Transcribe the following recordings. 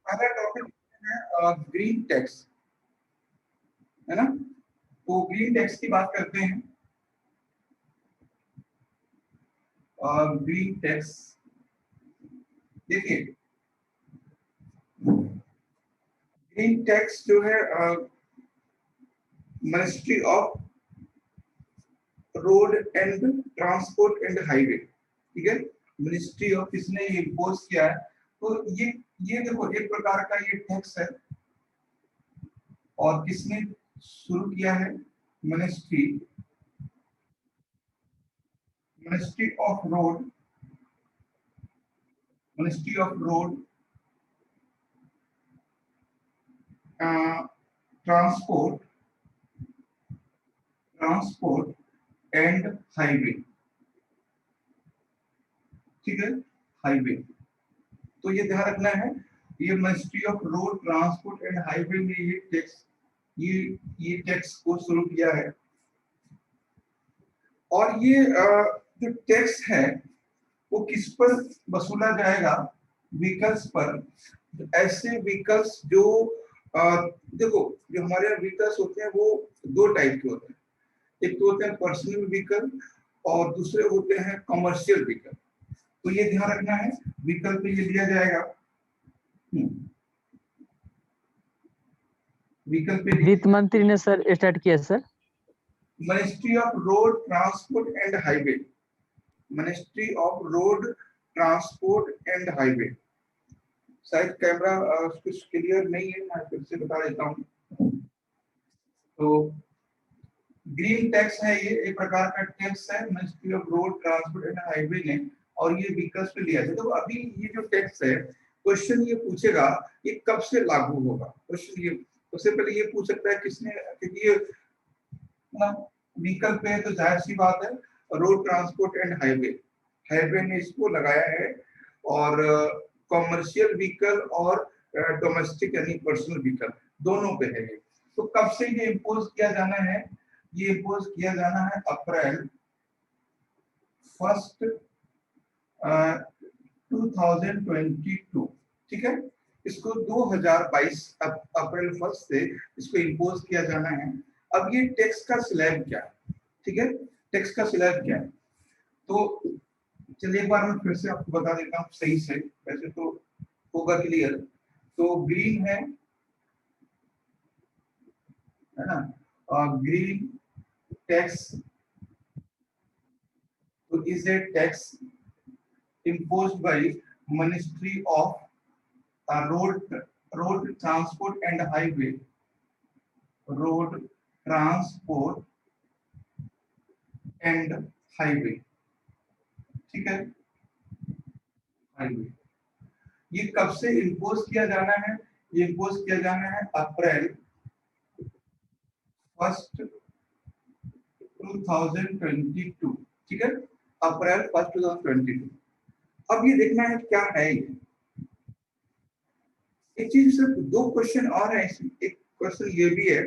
पहला टॉपिक है green tax, है ना। तो ग्रीन टैक्स की बात करते हैं। ग्रीन टैक्स देखिए, ग्रीन टैक्स जो है ministry of road and transport and highway, ठीक है। मिनिस्ट्री ऑफ किसने ये इम्पोज किया है, तो ये देखो एक प्रकार का ये टैक्स है, और किसने शुरू किया है, ministry of road, ministry of road transport and highway, ठीक है, हाईवे। तो ये ध्यान रखना है, ये ministry of road transport and highway ने ये टैक्स को शुरू किया है। और ये जो टैक्स है वो किस पर वसूला जाएगा, व्हीकल्स पर। ऐसे व्हीकल्स जो देखो, जो हमारे यहाँ व्हीकल्स होते हैं वो दो टाइप के होते हैं, एक तो होते हैं पर्सनल व्हीकल और दूसरे होते हैं कमर्शियल व्हीकल। तो ये ध्यान रखना है, व्हीकल पे ये दिया जाएगा, व्हीकल पे वित्त मंत्री ने सर स्टार्ट किया sir, ministry of road transport and highway, ministry of road transport and highway. शायद कैमरा कुछ क्लियर नहीं है, मैं फिर से बता देता हूँ। तो ग्रीन टैक्स है, ये एक प्रकार का टैक्स है, ministry of road transport and highway ने, और ये व्हीकल्स पे लिया है। तो अभी ये जो टैक्स है, क्वेश्चन ये पूछेगा ये कब से लागू होगा। क्वेश्चन ये सबसे पहले ये पूछ सकता है किसने, क्योंकि ये व्हीकल पे है तो जाहिर सी बात है road transport and highway, highway ने इसको लगाया है। और कॉमर्शियल व्हीकल और डोमेस्टिक यानी पर्सनल व्हीकल दोनों पे है ये। तो कब से ये इम्पोज किया जाना है, ये इम्पोज किया जाना है अप्रैल 1 2022, ठीक है। इसको 2022 अप्रैल 1 से इसको इम्पोज किया जाना है। अब ये टैक्स का स्लैब क्या है, ठीक है, टैक्स का स्लैब क्या है। तो चलिए एक बार मैं फिर से आपको बता देता हूँ सही से, वैसे तो होगा क्लियर। तो ग्रीन है ना, ग्रीन टैक्स तो is a tax imposed by Ministry of Road Transport and Highway, Road Transport and Highway, ठीक है, हाईवे। ये कब से इम्पोज किया जाना है, ये इम्पोज किया जाना है अप्रैल 1 2022, ठीक है, अप्रैल 1 2022। अब ये देखना है क्या है ये। एक चीज, सिर्फ दो क्वेश्चन और है इसमें। एक क्वेश्चन ये भी है,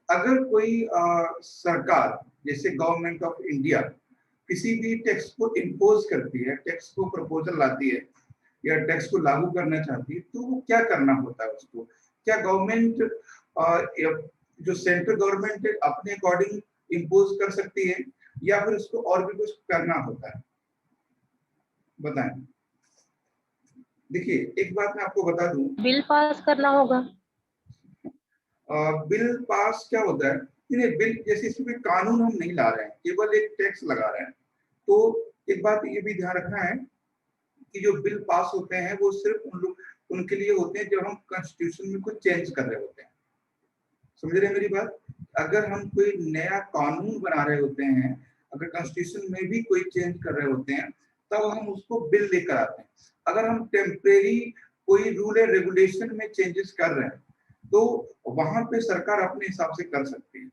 अगर कोई सरकार जैसे गवर्नमेंट ऑफ इंडिया किसी भी टैक्स को इम्पोज करती है, टैक्स को प्रपोजल लाती है या टैक्स को लागू करना चाहती है, तो वो क्या करना होता है उसको। क्या गवर्नमेंट जो सेंट्रल गवर्नमेंट है अपने अकॉर्डिंग इम्पोज कर सकती है, या फिर उसको और भी कुछ करना होता है, बताएं। देखिए एक बात मैं आपको बता दूं, बिल पास करना होगा। बिल पास क्या होता है, बिल जैसे इसमें कानून हम नहीं ला रहे हैं, केवल एक टैक्स लगा रहे हैं। तो एक बात ये भी ध्यान रखना है कि जो बिल पास होते हैं वो सिर्फ उनके लिए होते हैं जब हम कॉन्स्टिट्यूशन में कुछ चेंज कर रहे होते हैं। समझ रहे हैं मेरी बात। अगर हम कोई नया कानून बना रहे होते हैं, अगर कॉन्स्टिट्यूशन में भी कोई चेंज कर रहे होते हैं, तब हम उसको बिल लेकर आते हैं। अगर हम टेम्परेरी कोई रूल एंड रेगुलेशन में चेंजेस कर रहे हैं तो वहां पे सरकार अपने हिसाब से कर सकती है।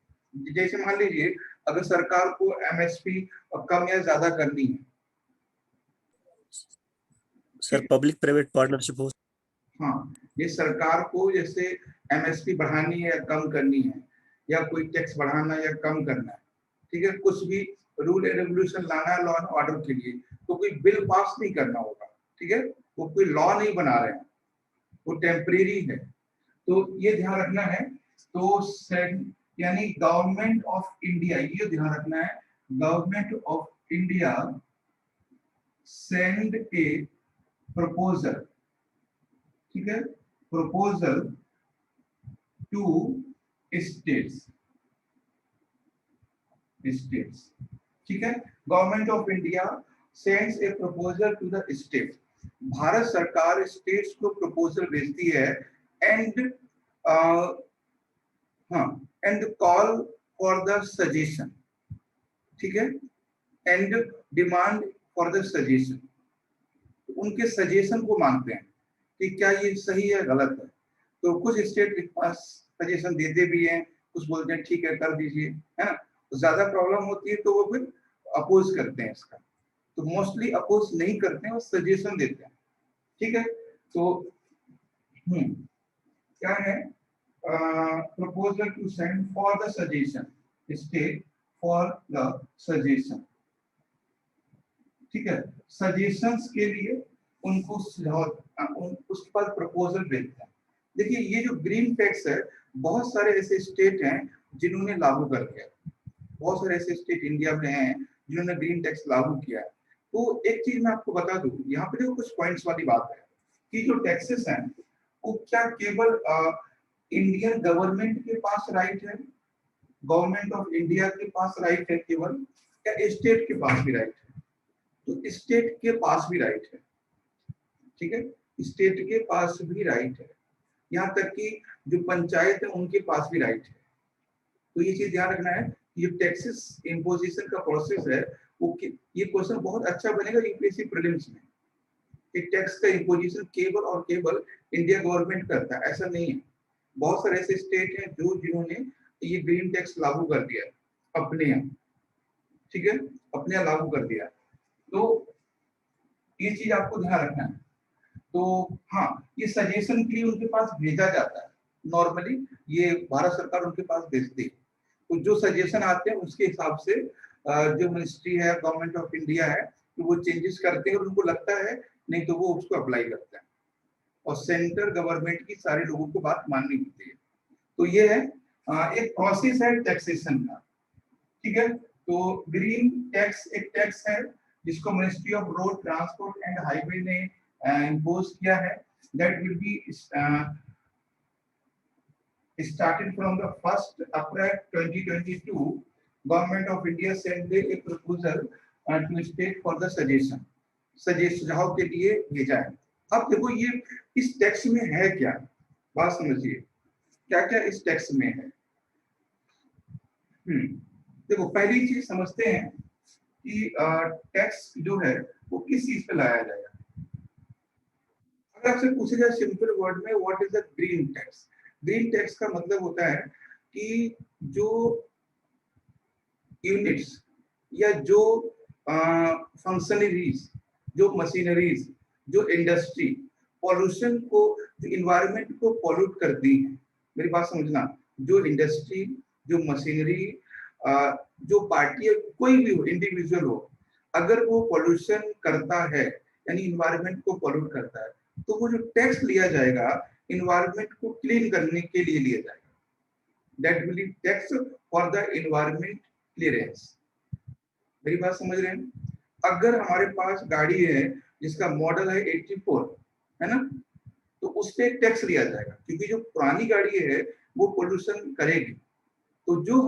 जैसे मान लीजिए अगर सरकार को एमएसपी कम या ज्यादा करनी है, सर पब्लिक प्राइवेट पार्टनरशिप हो, हाँ, ये सरकार को जैसे एमएसपी बढ़ानी है या कम करनी है, या कोई टैक्स बढ़ाना या कम करना है, ठीक है, कुछ भी रूल एंड रेगुलेशन लाना है लॉ एंड ऑर्डर के लिए, तो कोई बिल पास नहीं करना होगा, ठीक है, वो कोई लॉ नहीं बना रहे हैं, वो टेम्परेरी है, तो ये ध्यान रखना है। तो यानी गवर्नमेंट ऑफ इंडिया, ये ध्यान रखना है, government of India send a proposal, ठीक है, प्रपोजल टू स्टेट्स, ठीक है। Government of India sends a proposal to the state, Bharat सरकार स्टेट्स को प्रपोजल भेजती है, and and call for the suggestion, ठीक है, and demand for the suggestion, उनके सजेशन को मांगते हैं कि क्या ये सही है गलत है। तो कुछ स्टेट के पास सजेशन देते भी हैं, कुछ बोलते हैं ठीक है कर दीजिए, है ना। तो ज्यादा प्रॉब्लम होती है तो वो फिर अपोज करते हैं इसका, तो मोस्टली अपोज नहीं करते हैं, वो सजेशन देते हैं, ठीक है। तो क्या है, proposal to send for the suggestion, state for the suggestion, ठीक है, सजेशंस के लिए उनको उसके पास प्रपोजल भेजते हैं। देखिए ये जो ग्रीन टैक्स है, बहुत सारे ऐसे स्टेट हैं जिन्होंने लागू कर दिया, बहुत सारे ऐसे स्टेट इंडिया में हैं जिन्होंने ग्रीन टैक्स लागू किया है। तो एक चीज मैं आपको बता दूं, यहाँ पे जो कुछ पॉइंट्स वाली बात है कि जो टैक्सेस हैं वो क्या केवल इंडियन गवर्नमेंट के पास राइट है, गवर्नमेंट ऑफ इंडिया के पास राइट है केवल, या स्टेट के पास भी राइट है? तो स्टेट के पास भी राइट है, ठीक है, स्टेट के पास भी राइट है, यहाँ तक कि जो पंचायत है उनके पास भी राइट है। तो ये चीज ध्यान रखना है, ये टैक्सेस इम्पोजिशन का प्रोसेस है वो, ये क्वेश्चन बहुत अच्छा बनेगा यूपीएससी प्रीलिम्स में कि टैक्स का इम्पोजिशन केवल और केवल इंडिया गवर्नमेंट करता है, ऐसा नहीं है। बहुत सारे ऐसे स्टेट हैं जो जिन्होंने ये ग्रीन टैक्स लागू कर दिया अपने यहाँ, ठीक है, अपने यहाँ लागू कर दिया। तो ये चीज आपको ध्यान रखना है। तो हाँ, ये सजेशन के लिए उनके पास भेजा जाता है, नॉर्मली ये भारत सरकार उनके पास भेजती है। तो जो सजेशन आते हैं उसके हिसाब से जो मिनिस्ट्री है, गवर्नमेंट ऑफ इंडिया है, तो वो चेंजेस करते हैं और उनको लगता है, नहीं तो वो उसको अप्लाई करते हैं, और सेंट्रल गवर्नमेंट की सारे लोगों को बात माननी होती है। तो ये है एक प्रोसेस है टैक्सेशन का, ठीक है। तो ग्रीन टैक्स एक टैक्स है जिसको ministry of road transport and highway ने इम्पोज किया है, that will be started from the 1st April 2022. Government of India sent a proposal to state for the suggestion, सुझाव के लिए भेजा है। अब देखो ये इस टैक्स में है क्या, बात समझिए क्या क्या इस टैक्स में है। देखो पहली चीज समझते हैं कि टैक्स जो है वो किस चीज पे लाया जाएगा। अगर आपसे पूछा जाए सिंपल वर्ड में, what is the green tax? Green tax का मतलब होता है कि जो यूनिट्स या जो फंक्शनरीज, जो मशीनरीज, जो इंडस्ट्री पॉल्यूशन को, जो इन्वायरमेंट को पॉल्यूट करती है, मेरी बात समझना, जो इंडस्ट्री, जो मशीनरी, जो पार्टी, कोई भी हो, इंडिविजुअल हो, अगर वो पॉल्यूशन करता है यानी इन्वायरमेंट को पॉल्यूट करता है, तो वो जो टैक्स लिया जाएगा इन्वायरमेंट को क्लीन करने के लिए लिया जाएगा, that will be tax for the environment clearance. मेरी बात समझ रहे हैं? अगर हमारे पास गाड़ी है जिसका मॉडल है 84, है ना, तो उस पे टैक्स लिया जाएगा क्योंकि जो पुरानी गाड़ी है वो पोल्यूशन करेगी। तो जो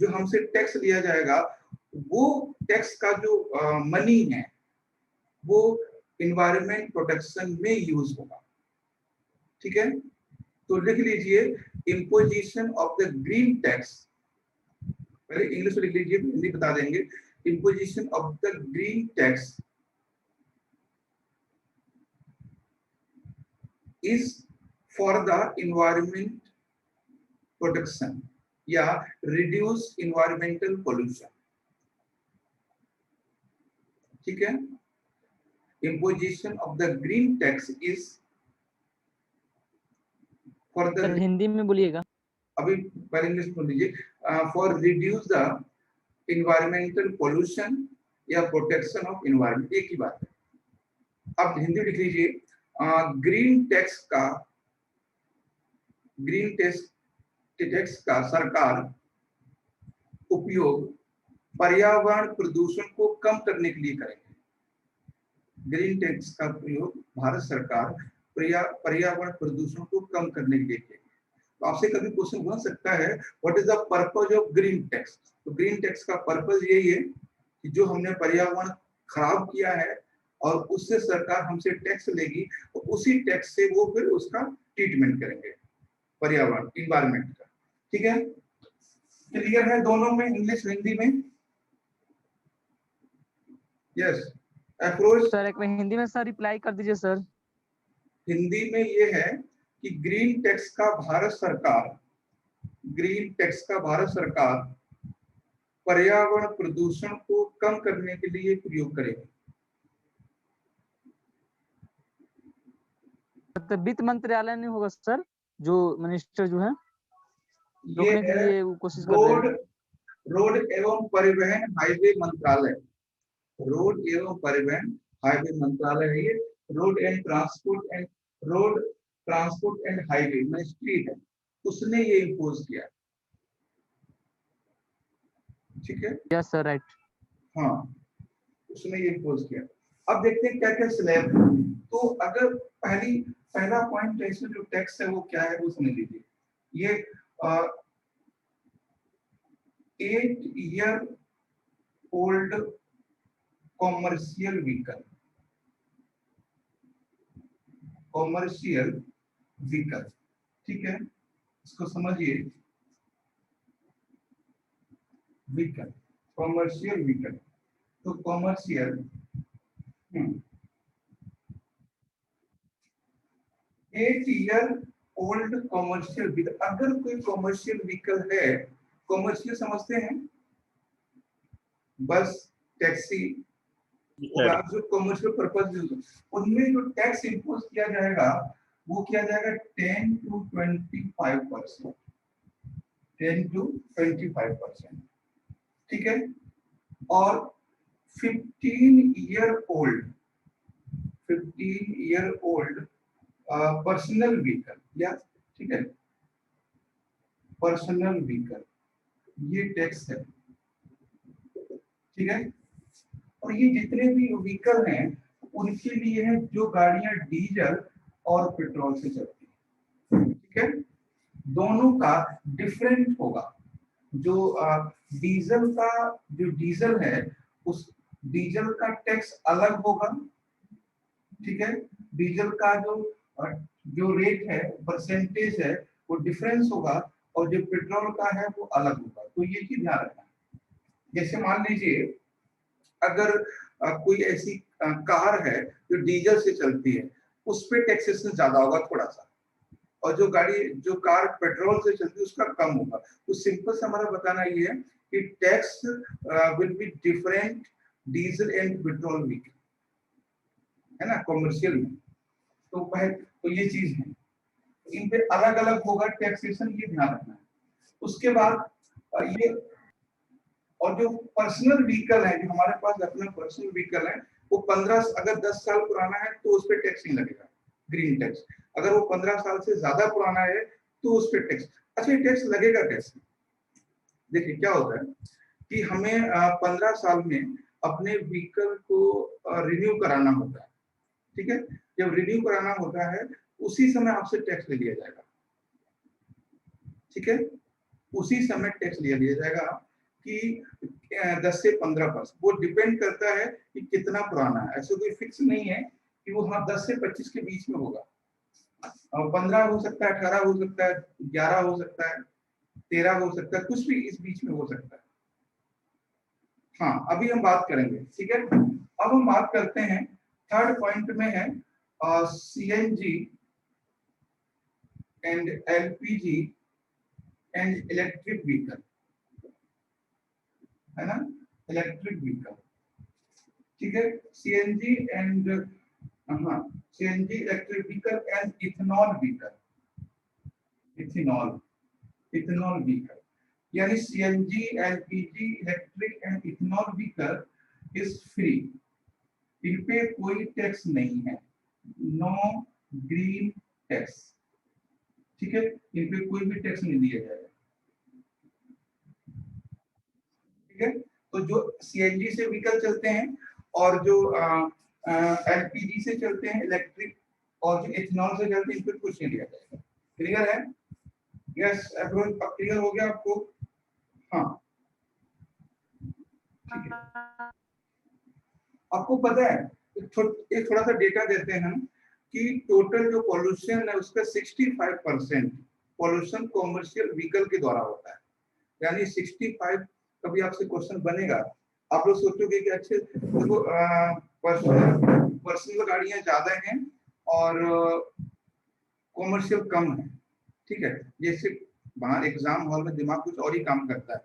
हमसे टैक्स लिया जाएगा, वो टैक्स का जो मनी है वो इन्वायरमेंट प्रोटेक्शन में यूज होगा, ठीक है। तो लिख लीजिए imposition of the green tax, पहले इंग्लिश में लिख लीजिए, हिंदी बता देंगे। Imposition of the green tax is for the environment protection या रिड्यूस इन्वायरमेंटल पोल्यूशन, ठीक है। Imposition of the green tax is for the, Hindi में बोलिएगा। अभी पहले इंग्लिश में लीजिए, for reduce the environmental pollution या प्रोटेक्शन ऑफ इन्वायरमेंट, एक ही बात है। अब हिंदी लिख लीजिए, ग्रीन टैक्स का ग्रीन टैक्स का सरकार उपयोग पर्यावरण प्रदूषण को कम करने के लिए करेंगे। ग्रीन टैक्स का प्रयोग भारत सरकार पर्यावरण प्रदूषण को कम करने के लिए करेगी। तो आपसे कभी क्वेश्चन बन सकता है what is the purpose of green tax. तो ग्रीन टैक्स का पर्पज यही है कि जो हमने पर्यावरण खराब किया है और उससे सरकार हमसे टैक्स लेगी, तो उसी टैक्स से वो फिर उसका ट्रीटमेंट करेंगे पर्यावरण इन्वायरमेंट का। ठीक है, क्लियर है दोनों में, इंग्लिश हिंदी में? यस अफरोज सर एक में हिंदी में सर रिप्लाई कर दीजिए सर। हिंदी में ये है कि ग्रीन टैक्स का भारत सरकार पर्यावरण प्रदूषण को कम करने के लिए प्रयोग करेगी। तो वित्त मंत्रालय नहीं होगा सर, जो मिनिस्टर जो है ये रोकने के है लिए वो कोशिश कर रहे हैं। रोड एवं परिवहन हाईवे मंत्रालय, रोड एवं परिवहन हाईवे मंत्रालय है ये। Road transport and highway ministry है, उसने ये इम्पोज किया। ठीक है, यस सर राइट। हाँ उसने ये इम्पोज किया। अब देखते हैं क्या क्या स्लैब। तो अगर पहला पॉइंट है इसमें जो टैक्स है वो क्या है वो समझ लीजिए। ये 8 ईयर ओल्ड कॉमर्शियल व्हीकल, ठीक है, इसको समझिए। व्हीकल, कॉमर्शियल व्हीकल, तो commercial 8 year old commercial vehicle. अगर कोई कॉमर्शियल व्हीकल है, कॉमर्शियल समझते हैं बस, टैक्सी, जो कॉमर्शियल पर्पज, उनमें जो टैक्स इंपोज किया जाएगा वो किया जाएगा 10 to 25%, 10 to 25%, ठीक है। और 15 ईयर ओल्ड पर्सनल व्हीकल, या ठीक है, पर्सनल व्हीकल, ये टैक्स है, ठीक है। और ये जितने भी व्हीकल हैं उनके लिए है जो गाड़ियां डीजल और पेट्रोल से चलती हैं, ठीक है। दोनों का डिफरेंट होगा। जो डीजल है उस डीजल का टैक्स अलग होगा, ठीक है। डीजल का जो रेट है, परसेंटेज है, वो डिफरेंस होगा, और जो पेट्रोल का है वो अलग होगा। तो ये चीज ध्यान रखना। जैसे मान लीजिए अगर कोई ऐसी कार है जो डीजल से चलती है, उस पे टैक्सेशन ज्यादा होगा थोड़ा सा, और जो कार पेट्रोल से चलती है उसका कम होगा। तो सिंपल से हमारा बताना ये है कि tax will be different diesel and petrol vehicle, है ना, कॉमर्शियल में। तो ये चीज है, इन पे अलग अलग होगा टैक्सेशन, ये ध्यान रखना है। उसके बाद ये, और जो पर्सनल व्हीकल है, जो हमारे पास अपना पर्सनल व्हीकल है, वो 15, अगर 10 साल पुराना है तो उस पर टैक्स नहीं लगेगा, ग्रीन टैक्स। अगर वो 15 साल से ज्यादा पुराना है तो उस पर टैक्स। अच्छा, ये टैक्स लगेगा कैसे? देखिए क्या होता है कि हमें 15 साल में अपने व्हीकल को रिन्यू कराना होता है, ठीक है। जब रिन्यू कराना होता है उसी समय आपसे टैक्स ले लिया जाएगा, ठीक है। उसी समय टैक्स ले लिया जाएगा कि 10 से 15%। वो डिपेंड करता है कि कितना पुराना है, ऐसा कोई फिक्स नहीं है कि वो हाँ 10 से 25 के बीच में होगा। 15 हो सकता है, 18 हो सकता है, 11 हो सकता है, 13 हो सकता है, कुछ भी इस बीच में हो सकता है। हाँ अभी हम बात करेंगे, ठीक है। अब हम बात करते हैं, थर्ड पॉइंट में है CNG and LPG and electric vehicle, है ना, इलेक्ट्रिक व्हीकल, ठीक है। CNG and CNG electric vehicle and ethanol vehicle, ethanol vehicle, यानी CNG, LPG, electric and ethanol vehicle is free, इन पे कोई टैक्स नहीं है, नो ग्रीन टैक्स, ठीक है, इन पे कोई भी टैक्स नहीं दिया जाएगा। ठीक है, तो जो सीएनजी से व्हीकल चलते हैं और जो एलपीजी से चलते हैं इलेक्ट्रिक और जो इथेनॉल से चलते हैं, इन पे कुछ नहीं दिया जाएगा। क्लियर है? यस एवरीवन, क्लियर हो गया आपको? हाँ ठीक है। आपको पता है एक थोड़ा सा डेटा देते हैं हम कि टोटल जो पॉल्यूशन है उसका 65% पॉल्यूशन कॉमर्शियल व्हीकल के द्वारा होता है। यानी 65, कभी आपसे क्वेश्चन बनेगा, आप लोग सोचोगे कि अच्छे देखो पर्सनल गाड़ियां ज्यादा हैं और कॉमर्शियल कम है। ठीक है, जैसे बाहर एग्जाम हॉल में दिमाग कुछ और ही काम करता है।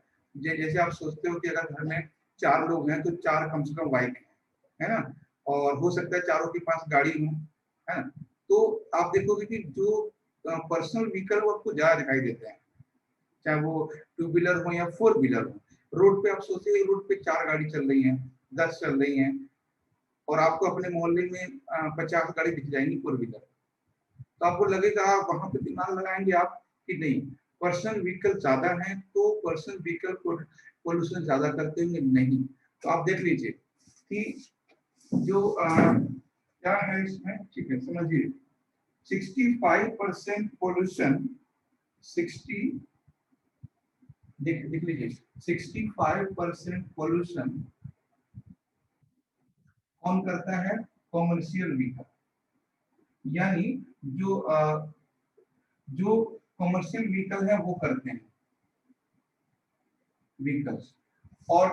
जैसे आप सोचते हो कि अगर घर में 4 लोग हैं तो 4 कम से कम बाइक है ना, और हो सकता है चारों के पास गाड़ी हो, है ना। तो आप देखोगे कि जो पर्सनल व्हीकल वो आपको ज्यादा दिखाई देते हैं, चाहे वो 2 व्हीलर हो या 4 व्हीलर हो। रोड पे आप सोचिए, रोड पे 4 गाड़ी चल रही हैं, 10 चल रही हैं, और आपको अपने मोहल्ले में 50 गाड़ी दिख जाएंगी 4 व्हीलर। तो आपको लगेगा, आप वहां पे दिमाग लगाएंगे आप कि नहीं पर्सनल व्हीकल ज्यादा है तो पर्सनल व्हीकल पोल्यूशन ज्यादा करते होंगे, नहीं। तो आप देख लीजिए कि जो क्या है इसमें, ठीक है समझिए, 65% पोल्यूशन 60 देख लीजिए 65% पोल्यूशन कौन करता है? Commercial vehicle. यानी जो कॉमर्शियल व्हीकल है वो करते हैं व्हीकल्स, और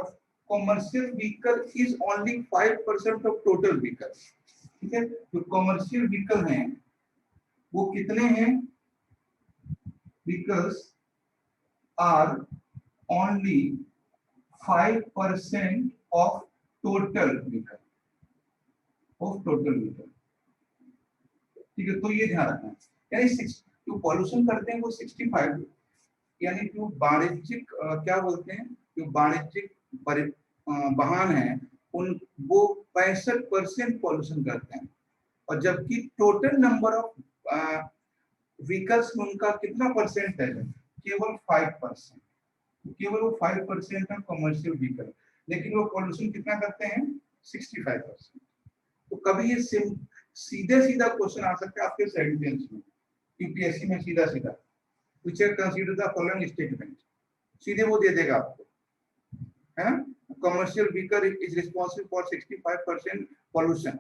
commercial vehicle is only 5% of total vehicle. ठीक है, जो कॉमर्शियल व्हीकल हैं वो कितने हैं? Vehicles are only 5% of total vehicle, ठीक है, तो ये ध्यान रखना। यानी जो पॉल्यूशन करते हैं वो 65, यानी जो वाणिज्यिक क्या बोलते हैं, जो वाणिज्यिक वाहन है उन वो 65% पॉल्यूशन करते हैं, और जबकि टोटल नंबर ऑफ व्हीकल्स में उनका कितना परसेंट है? केवल 5%। केवल वो 5% है कमर्शियल व्हीकल, लेकिन वो पॉल्यूशन कितना करते हैं? 65%। तो कभी ये सीधे सीधा क्वेश्चन आ सकता है आपके सेंटेंस में, यूपीएससी में सीधा सीधा, which are consider the following statement, सीधे वो दे देगा आपको, है ना। Commercial vehicle is responsible for 65% pollution.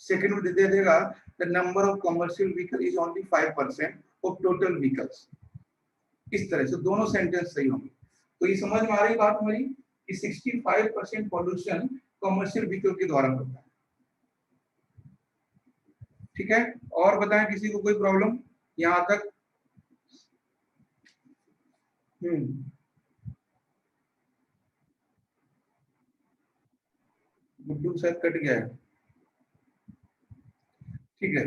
Second में दे देगा the number of commercial vehicle is only 5% of total vehicles. इस तरह से दोनों सेंटेंस सही होंगे। तो ये समझ में आ रही बात हमारी कि 65% पॉल्यूशन कमर्शियल व्हीकल के द्वारा होता है। ठीक है, और बताएं किसी को कोई प्रॉब्लम यहां तक? गुड्डू शायद कट गया है। ठीक है,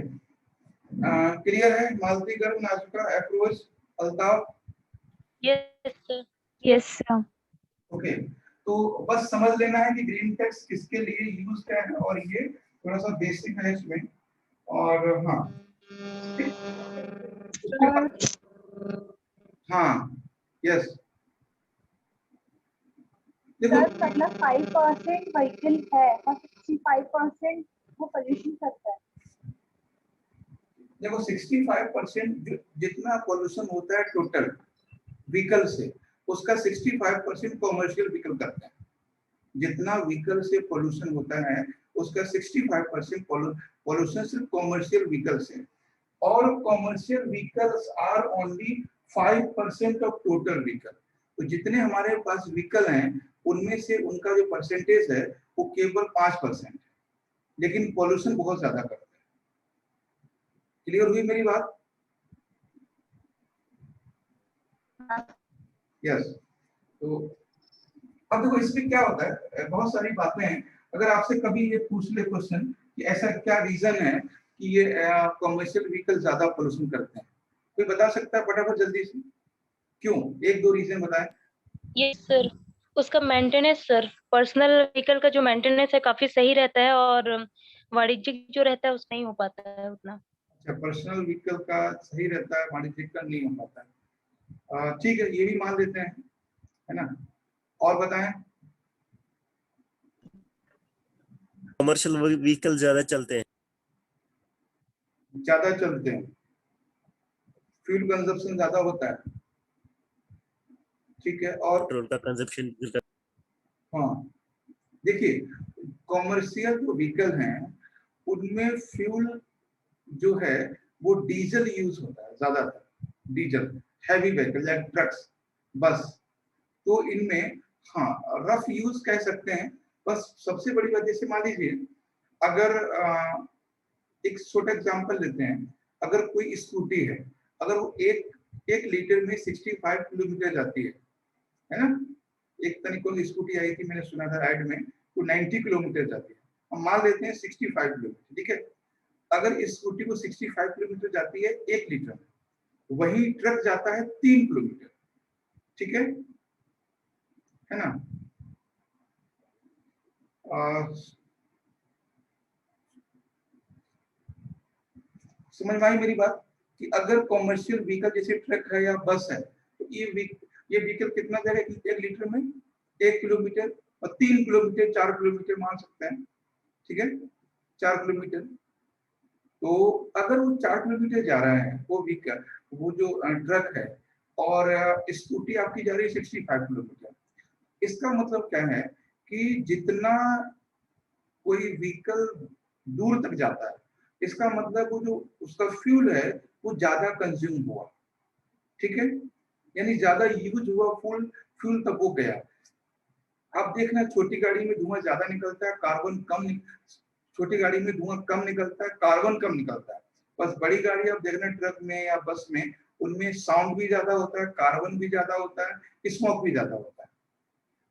क्लियर है? Malti Garg, Nazuka, Afroz, Altaf? Yes sir. Yes sir. Okay, तो बस समझ लेना है कि ग्रीन टेक्स्ट किसके लिए यूज है, और ये थोड़ा सा बेसिक है इसमें। और हाँ हाँ यस, देखो मतलब 5% व्हीकल है और 65% वो पोल्यूशन करता है। देखो 65% जितना पोल्यूशन होता है टोटल व्हीकल से, उसका 65% कॉमर्शियल व्हीकल करते हैं। जितना व्हीकल से पोल्यूशन होता है उसका 65% पोल्यूशन सिर्फ कॉमर्शियल व्हीकल से, और commercial vehicles are only 5% of total vehicle. तो जितने हमारे पास व्हीकल हैं उनमें से उनका जो परसेंटेज है वो केवल 5% है, लेकिन पोल्यूशन बहुत ज्यादा करता है। क्लियर हुई मेरी बात? यस। तो अब देखो इसमें क्या होता है, बहुत सारी बातें हैं। अगर आपसे कभी ये पूछ ले क्वेश्चन कि ऐसा क्या रीजन है कि ये कमर्शियल व्हीकल ज्यादा पोल्यूशन करते हैं, कोई बता सकता है फटाफट जल्दी से? क्यों? 1-2 रीजन बताएं। यस सर, उसका मेंटेनेंस सर, पर्सनल व्हीकल का जो मेंटेनेंस है काफी सही रहता है, और वाणिज्यिक जो रहता है उसमें नहीं हो पाता है उतना। अच्छा, पर्सनल व्हीकल का सही रहता है, वाणिज्यिक नहीं हो पाता है। ठीक है, ये भी मान लेते हैं, है ना। और बताएं। कमर्शियल व्हीकल ज्यादा चलते हैं। ज्यादा चलते हैं, फ्यूल कंजप्शन ज्यादा होता है। ठीक है, और पेट्रोल का कंजप्शन। हाँ, देखिए, कॉमर्शियल जो व्हीकल हैं उनमें फ्यूल जो है वो डीजल यूज होता है ज्यादातर, diesel. Heavy vehicle like trucks, बस, तो इनमें हाँ रफ यूज कह सकते हैं। बस सबसे बड़ी बात, जैसे मान लीजिए अगर एक छोटा एग्जांपल लेते हैं, अगर कोई स्कूटी है, अगर वो एक लीटर में 65 किलोमीटर जाती है ना। एक तनिक स्कूटी आई थी, मैंने सुना था ऐड में, तो 90 किलोमीटर जाती है। हम मान लेते हैं 65 किलोमीटर, ठीक है। अगर इस स्कूटी को 65 किलोमीटर जाती है 1 लीटर, वही ट्रक जाता है 3 किलोमीटर, ठीक है ना। समझ में आई मेरी बात कि अगर कॉमर्शियल व्हीकल जैसे ट्रक है या बस है, तो ये व्हीकल कितना जाएगा 1 लीटर में? 1 किलोमीटर, और 3 किलोमीटर 4 किलोमीटर मान सकते हैं, ठीक है, 4 किलोमीटर। तो अगर वो 4 किलोमीटर जा रहा है वो व्हीकल, वो जो ट्रक है, और स्कूटी आपकी जा रही है 65 किलोमीटर, इसका मतलब क्या है कि जितना कोई व्हीकल दूर तक जाता है, इसका मतलब वो जो उसका फ्यूल है वो ज्यादा कंज्यूम हुआ, ठीक है, यानी ज्यादा यूज हुआ, फुल फ्यूल तक वो गया। आप देखना, छोटी गाड़ी में धुआं ज्यादा निकलता है, कार्बन कम छोटी गाड़ी में धुआं कम निकलता है, कार्बन कम निकलता है। बस बड़ी गाड़ी आप देखना, ट्रक में या बस में, उनमें साउंड भी ज्यादा होता है, कार्बन भी ज्यादा होता है, स्मोक भी ज्यादा होता है।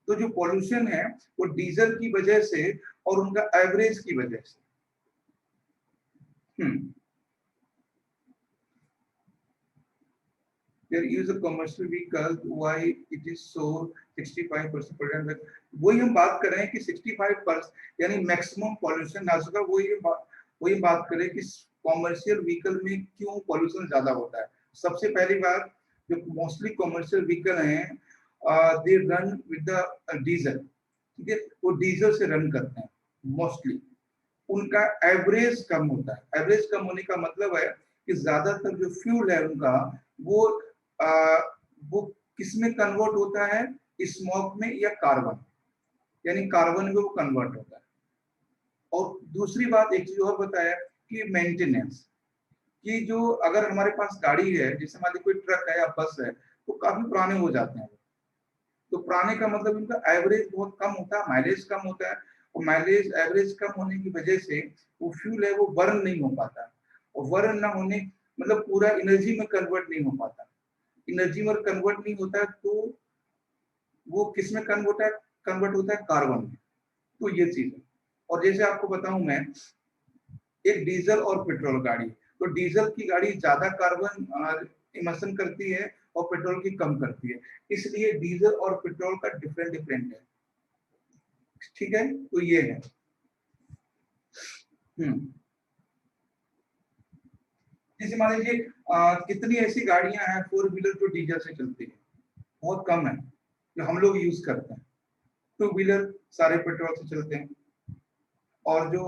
तो जो पॉल्यूशन है वो डीजल की वजह से और उनका एवरेज की वजह से। There is a commercial vehicle, why it is so 65% per. वही हम बात कर रहे हैं कि 65% यानी मैक्सिमम पॉल्यूशन ना सका। वही बात करें कि कॉमर्शियल व्हीकल में क्यों पॉल्यूशन ज्यादा होता है। सबसे पहली बात, जो मोस्टली कॉमर्शियल व्हीकल हैं they run with the diesel, ठीक है, वो डीजल से रन करते हैं मोस्टली। उनका एवरेज कम होता है। एवरेज कम होने का मतलब है कि ज्यादातर जो फ्यूल है उनका वो किसमें कन्वर्ट होता है, स्मोक में या कार्बन, यानी कार्बन में वो कन्वर्ट होता है। और दूसरी बात, एक चीज और बताया कि मेंटेनेंस, कि जो अगर हमारे पास गाड़ी है, जैसे मान लीजिए कोई ट्रक है या बस है, तो काफी पुराने हो जाते हैं। तो पुराने का मतलब उनका एवरेज बहुत कम होता है, माइलेज कम होता है, और माइलेज एवरेज कम होने की वजह से वो फ्यूल है वो बर्न नहीं हो पाता, और बर्न ना होने मतलब पूरा एनर्जी में कन्वर्ट नहीं हो पाता। एनर्जी में कन्वर्ट नहीं होता तो वो किस में कन्वर्ट होता है, कार्बन में। तो ये चीज है। और जैसे आपको बताऊं मैं, एक डीजल और पेट्रोल गाड़ी, तो डीजल की गाड़ी ज्यादा कार्बन इमिशन करती है और पेट्रोल की कम करती है, इसलिए डीजल और पेट्रोल का डिफरेंट है, ठीक है। तो ये है। जैसे मान लीजिए कितनी ऐसी गाड़ियां हैं 4 व्हीलर जो डीजल से चलती है, बहुत कम है जो हम लोग यूज करते हैं। 2 व्हीलर सारे पेट्रोल से चलते हैं, और जो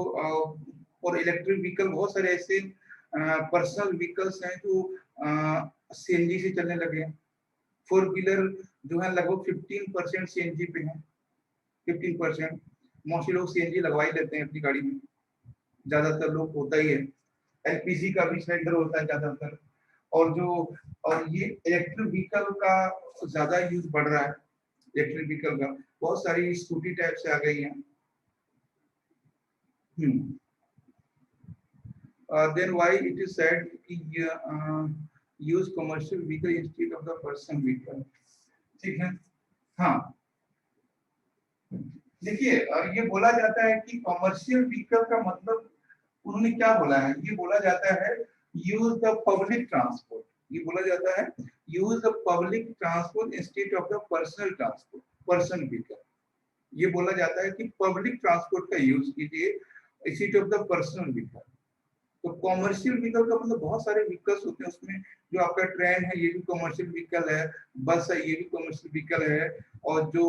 और इलेक्ट्रिक व्हीकल बहुत सारे ऐसे पर्सनल व्हीकल्स हैं जो सीएनजी से चलने लगे हैं। 4 व्हीलर जो है लगभग 15% सीएनजी पे है, 15%। मोस्टली लोग सीएनजी लगवा ही लेते हैं अपनी गाड़ी में, ज्यादातर लोग होता ही है। एलपीजी का भी सिलेंडर होता है ज्यादातर। और ये इलेक्ट्रिक व्हीकल का ज्यादा यूज बढ़ रहा है। इलेक्ट्रिक व्हीकल का बहुत सारी स्कूटी टाइप से आ गई हैं। Then why it is said use commercial vehicle instead of the personal vehicle, ठीक है। हाँ, देखिए ये बोला जाता है कि कॉमर्शियल व्हीकल का मतलब उन्होंने क्या बोला है, ये बोला जाता है यूज द पब्लिक ट्रांसपोर्ट। ये बोला जाता है use the public transport instead of the personal transport, personal vehicle. ये बोला जाता है कि पब्लिक ट्रांसपोर्ट का यूज कीजिए instead of the personal vehicle. तो कॉमर्शियल व्हीकल का मतलब बहुत सारे व्हीकल्स होते हैं उसमें, जो आपका ट्रेन है ये भी कॉमर्शियल व्हीकल है, बस है ये भी कॉमर्शियल व्हीकल है, और जो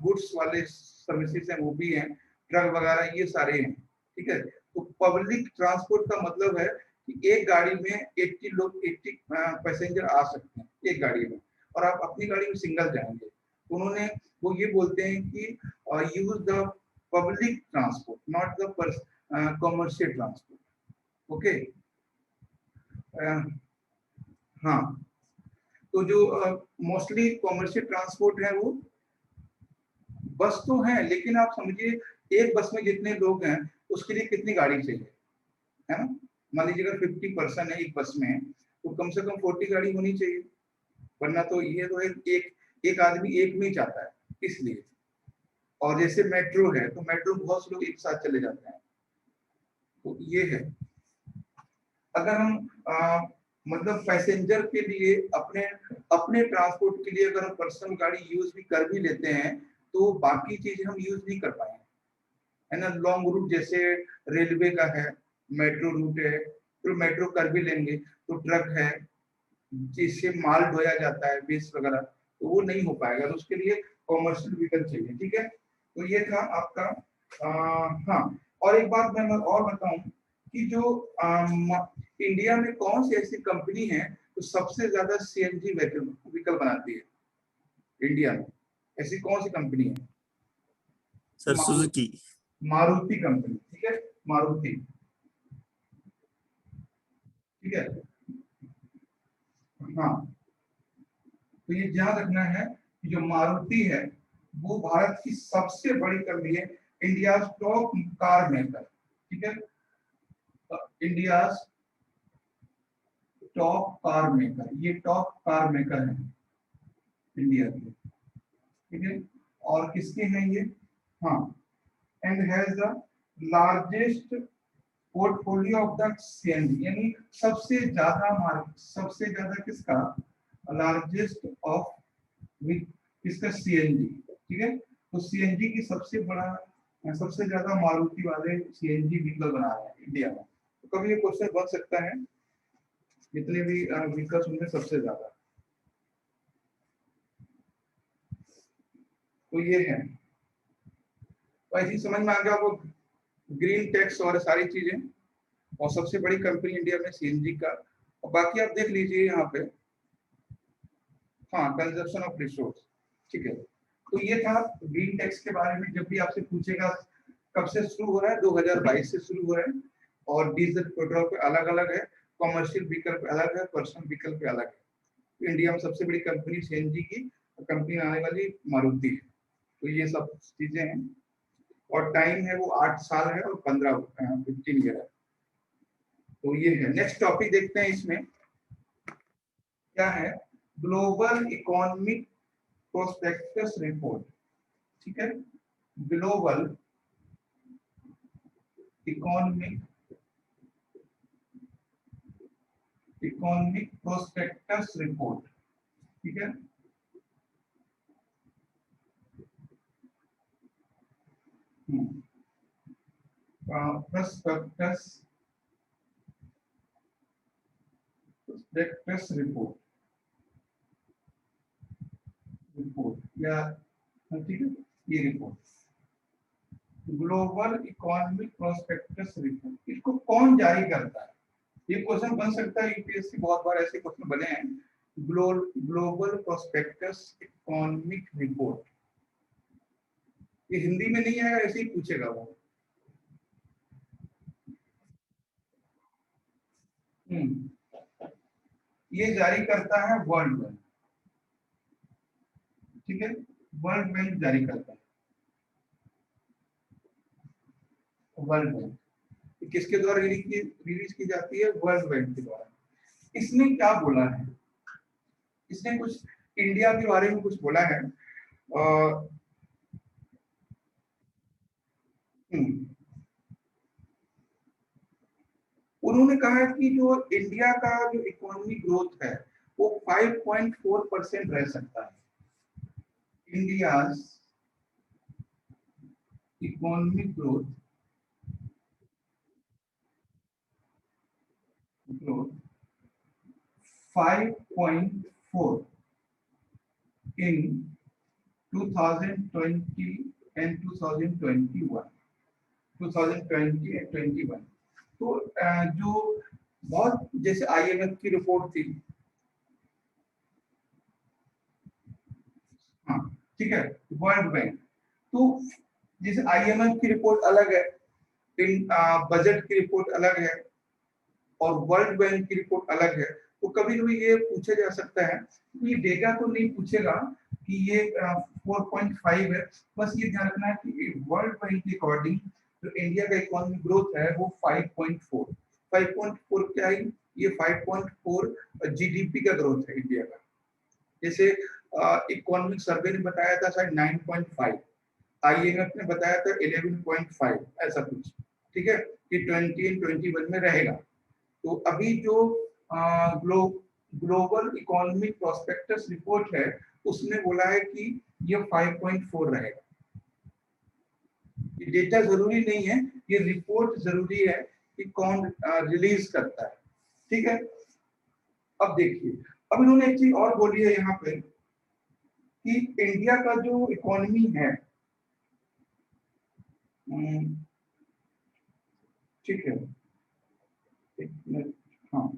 गुड्स वाले सर्विसेज हैं वो भी हैं, ट्रक वगैरह ये सारे हैं, ठीक है। तो पब्लिक ट्रांसपोर्ट का मतलब है कि एक गाड़ी में 80 लोग 80 पैसेंजर आ सकते हैं एक गाड़ी में, और आप अपनी गाड़ी में सिंगल जाएंगे। तो उन्होंने वो ये बोलते हैं कि use the public transport not the commercial transport. Okay, हाँ, तो जो मोस्टली कॉमर्शियल ट्रांसपोर्ट है वो बस तो है, लेकिन आप समझिए एक बस में जितने लोग हैं उसके लिए कितनी गाड़ी चाहिए, है ना। मान लीजिए अगर 50 पर्सन है एक बस में, तो कम से कम 40 गाड़ी होनी चाहिए, वरना तो ये तो एक आदमी एक में ही जाता है, इसलिए। और जैसे मेट्रो है, तो मेट्रो बहुत से लोग एक साथ चले जाते हैं, तो ये है। अगर हम मतलब पैसेंजर के लिए अपने अपने ट्रांसपोर्ट के लिए अगर हम पर्सनल गाड़ी यूज भी कर भी लेते हैं, तो बाकी चीजें हम यूज नहीं कर पाएंगे, है ना। लॉन्ग रूट जैसे रेलवे का है, मेट्रो रूट है, तो मेट्रो कर भी लेंगे, तो ट्रक है जिससे माल ढोया जाता है, बेस वगैरह, तो वो नहीं हो पाएगा, तो उसके लिए कॉमर्शियल व्हीकल चाहिए, ठीक है। तो ये था आपका हाँ। और एक बात मैं और बताऊं कि जो इंडिया में कौन सी ऐसी कंपनी है जो सबसे ज्यादा सीएनजी व्हीकल बनाती है इंडिया में, ऐसी कौन सी कंपनी है? Sir Suzuki. मारुति कंपनी, ठीक है, मारुति, ठीक है। हाँ, तो ये ध्यान रखना है कि जो मारुति है वो भारत की सबसे बड़ी कंपनी है, इंडिया टॉप कार मेकर, ठीक है, इंडिया टॉप कार मेकर, ये टॉप कार मेकर है इंडिया के, ठीक है। और किसके हैं ये? हाँ, and has the largest portfolio of the CNG, यानी सबसे ज्यादा किसका, लार्जेस्ट ऑफ किसका, सीएनजी, ठीक है। तो सीएनजी की सबसे ज्यादा मारुति वाले सीएनजी व्हीकल बना रहे हैं इंडिया में। तो कभी ये क्वेश्चन बन सकता है, जितने भी व्हीकल्स उनमें सबसे ज्यादा, तो ये है। तो ऐसी समझ में आ गया आपको ग्रीन टैक्स और सारी चीजें, और सबसे बड़ी कंपनी इंडिया में सीएनजी का। और बाकी आप देख लीजिए यहाँ पे, हाँ, कंजप्शन ऑफ रिसोर्स, ठीक है। तो ये था ग्रीन टैक्स के बारे में। जब भी आपसे पूछेगा कब से शुरू हो रहा है, 2022 से शुरू हो रहा है, और डीजल पेट्रोल पे अलग अलग है, कॉमर्शियल व्हीकल पे अलग है, पर्सनल व्हीकल पे अलग है। इंडिया में सबसे बड़ी कंपनी सीएनजी की कंपनी आने वाली मारुति है। तो ये सब चीजें हैं, और टाइम है वो 8 साल है और 15 ईयर है। तो ये है। नेक्स्ट टॉपिक देखते हैं, इसमें क्या है, ग्लोबल इकोनॉमिक प्रोस्पेक्टस रिपोर्ट, ठीक है, ग्लोबल इकोनॉमिक प्रोस्पेक्टस रिपोर्ट, ठीक है। प्रोस्पेक्टस रिपोर्ट या, ठीक है, ये report global economic prospectus report, इसको कौन जारी करता है? ये क्वेश्चन बन सकता है यूपीएससी, बहुत बार ऐसे क्वेश्चन बने हैं। ग्लोबल प्रोस्पेक्टस इकोनॉमिक रिपोर्ट, ये हिंदी में नहीं आएगा, ऐसे ही पूछेगा वो। ये जारी करता है वर्ल्ड बैंक, ठीक है, वर्ल्ड बैंक जारी करता है, वर्ल्ड बैंक किसके द्वारा रिलीज की जाती है? वर्ल्ड बैंक के द्वारा। इसने क्या बोला है? इसने कुछ इंडिया के बारे में कुछ बोला है। उन्होंने कहा कि जो इंडिया का जो इकोनॉमी ग्रोथ है वो 5.4% रह सकता है। India economic growth growth 5.4 in 2020 and 2021, 2020 and 21। तो जो बहुत जैसे IMF की रिपोर्ट थी, हाँ ठीक है, वर्ल्ड बैंक, तो जैसे IMF की रिपोर्ट अलग है, बजट की रिपोर्ट अलग है और वर्ल्ड बैंक की रिपोर्ट अलग है। तो कभी कभी ये पूछा जा सकता है, ये डेटा तो नहीं पूछेगा कि ये 4.5 है, बस ये ध्यान रखना है कि वर्ल्ड बैंक के अकॉर्डिंग जो इंडिया का इकोनॉमिक ग्रोथ है वो 5.4 क्या है, ये 5.4 जीडीपी का ग्रोथ है इंडिया का। जैसे इकोनॉमिक सर्वे ने बताया था शायद 9.5, IMF ने बताया था 11.5, ऐसा कुछ, ठीक है, कि 2021 में रहेगा। तो अभी जो ग्लोबल इकोनॉमिक प्रोस्पेक्टस रिपोर्ट है उसने बोला है कि ये 5.4 रहेगा। ये डेटा जरूरी नहीं है, ये रिपोर्ट जरूरी है कि कौन रिलीज करता है, ठीक है। अब देखिए, अब इन्होंने एक चीज और बोली है यहाँ पे कि इंडिया का जो इकोनॉमी है, ठीक है, एक मिनट, हाँ,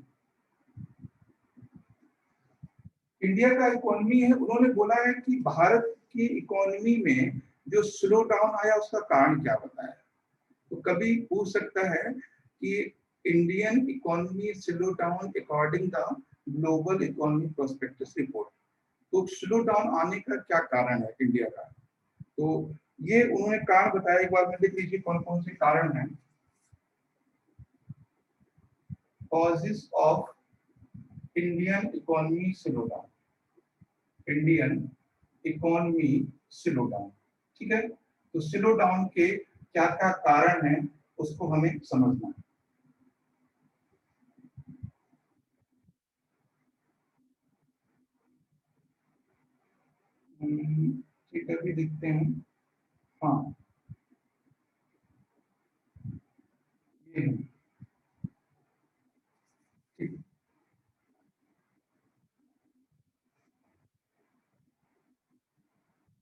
इंडिया का इकोनॉमी है, उन्होंने बोला है कि भारत की इकोनॉमी में जो स्लो डाउन आया उसका कारण क्या बताया। तो कभी पूछ सकता है कि Indian economy slow down according the global economic prospectus report, तो स्लो डाउन आने का क्या कारण है इंडिया का। तो ये उन्होंने कारण बताया, एक बार में देख लीजिए कौन कौन से कारण हैं। Causes of Indian economy slow down, Indian economy slow down, ठीक है। तो स्लो डाउन के क्या क्या कारण हैं उसको हमें समझना है। ठीक है, अभी देखते हैं, हाँ ये है, ठीक।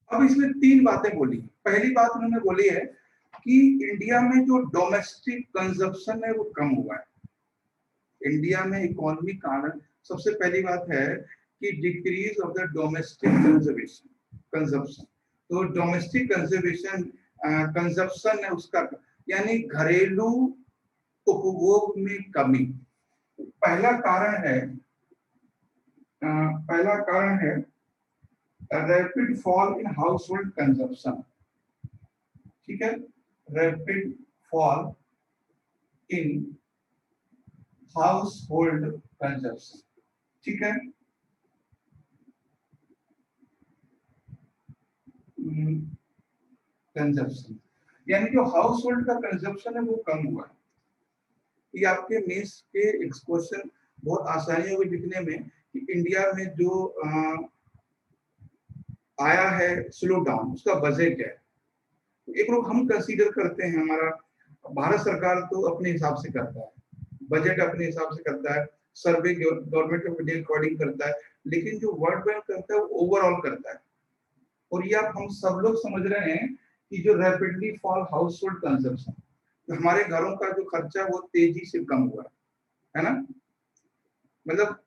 अब इसमें तीन बातें बोली। पहली बात उन्होंने बोली है कि इंडिया में जो डोमेस्टिक कंजप्शन है वो कम हुआ है। इंडिया में इकोनॉमी कारण सबसे पहली बात है कि decrease of the domestic consumption. तो डोमेस्टिक कंजप्शन है उसका, यानी घरेलू उपभोग में कमी पहला कारण है rapid fall in household consumption, ठीक है, rapid fall in household consumption, ठीक है। कंजप्शन यानी जो हाउस होल्ड का कंजप्शन है वो कम हुआ है। ये आपके मेंस के क्वेश्चन बहुत आसानी होगी लिखने में कि इंडिया में जो आया है स्लो डाउन उसका वजह क्या है। एक लोग हम कंसीडर करते हैं, हमारा भारत सरकार तो अपने हिसाब से करता है, बजट अपने हिसाब से करता है, सर्वे गवर्नमेंट ऑफ इंडिया अकॉर्डिंग करता है, लेकिन जो वर्ल्ड बैंक करता है वो ओवरऑल करता है। और ये आप हम सब लोग समझ रहे हैं कि जो rapidly fall house hold consumption, तो हमारे घरों का जो खर्चा वो तेजी से कम हुआ है ना, मतलब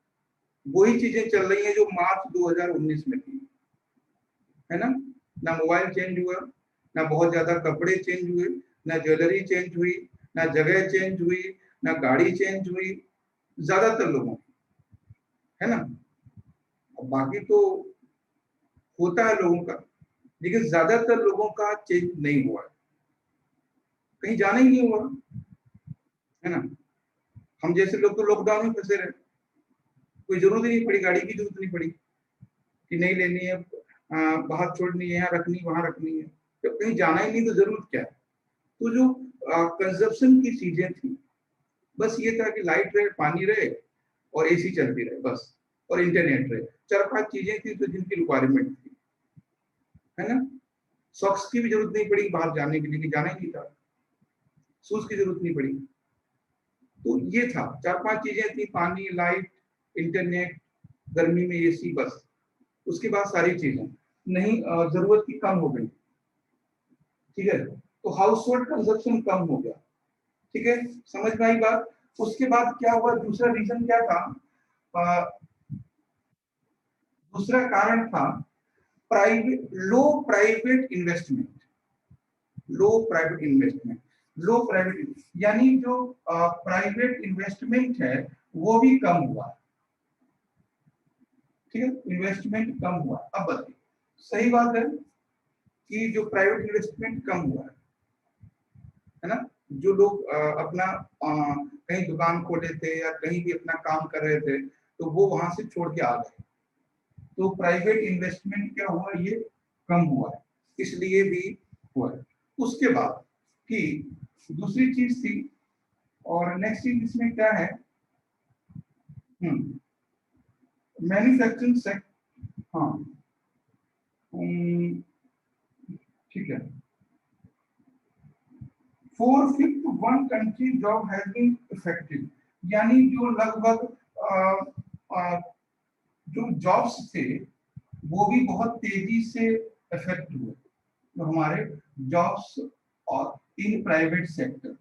वही चीजें चल रही हैं जो मार्च 2019 में थी, है ना। ना मोबाइल चेंज हुआ, ना बहुत ज्यादा कपड़े चेंज हुए, ना ज्वेलरी चेंज हुई, ना जगह चेंज हुई, ना गाड़ी चेंज हुई, ज्यादातर लोगों की, है ना। बाकी तो होता है लोगों का, लेकिन ज्यादातर लोगों का चेंज नहीं हुआ, कहीं जाना ही नहीं हुआ, है ना। हम जैसे लोग तो लॉकडाउन में फंसे रहे, कोई जरूरत ही नहीं पड़ी, गाड़ी की जरूरत नहीं पड़ी कि नहीं लेनी है, बाहर छोड़नी है, यहाँ रखनी वहां रखनी है, तो कहीं जाना ही नहीं तो जरूरत क्या है। तो जो कंजप्शन की चीजें थी बस ये था कि लाइट रहे, पानी रहे और एसी चलती रहे बस, और इंटरनेट रहे, 4-5 चीजें थी तो जिनकी रिक्वायरमेंट थी, है ना। सॉक्स की भी जरूरत नहीं पड़ी बाहर जाने के लिए, कि जाना ही नहीं था, शूज की जरूरत नहीं पड़ी, तो ये था, 4-5 चीजें थी, पानी, लाइट, इंटरनेट, गर्मी में एसी, बस। उसके बाद सारी चीजें नहीं, जरूरत की कम हो गई, ठीक है, तो हाउस होल्ड कंजप्शन कम हो गया, ठीक है, समझ में आई बात। उसके बाद क्या हुआ, दूसरा रीजन क्या था, दूसरा कारण था प्राइवेट, लो प्राइवेट इन्वेस्टमेंट, लो प्राइवेट, यानी जो प्राइवेट इन्वेस्टमेंट है वो भी कम हुआ, ठीक है, इन्वेस्टमेंट कम हुआ। अब बताइए, सही बात है कि जो प्राइवेट इन्वेस्टमेंट कम हुआ है ना, जो लोग अपना कहीं दुकान खोले थे या कहीं भी अपना काम कर रहे थे तो वो वहां से छोड़ के आ गए, तो प्राइवेट इन्वेस्टमेंट क्या हुआ, ये कम हुआ है, इसलिए भी हुआ है। उसके बाद की दूसरी चीज थी, और नेक्स्ट चीज इसमें क्या है, मैन्युफैक्चरिंग सेक्टर, हाँ, ठीक है, 4/5 one country job has been affected, यानी जो लगभग जो जॉब्स थे वो भी बहुत तेजी से इफेक्ट हुए, तो हमारे जॉब्स और इन प्राइवेट सेक्टर,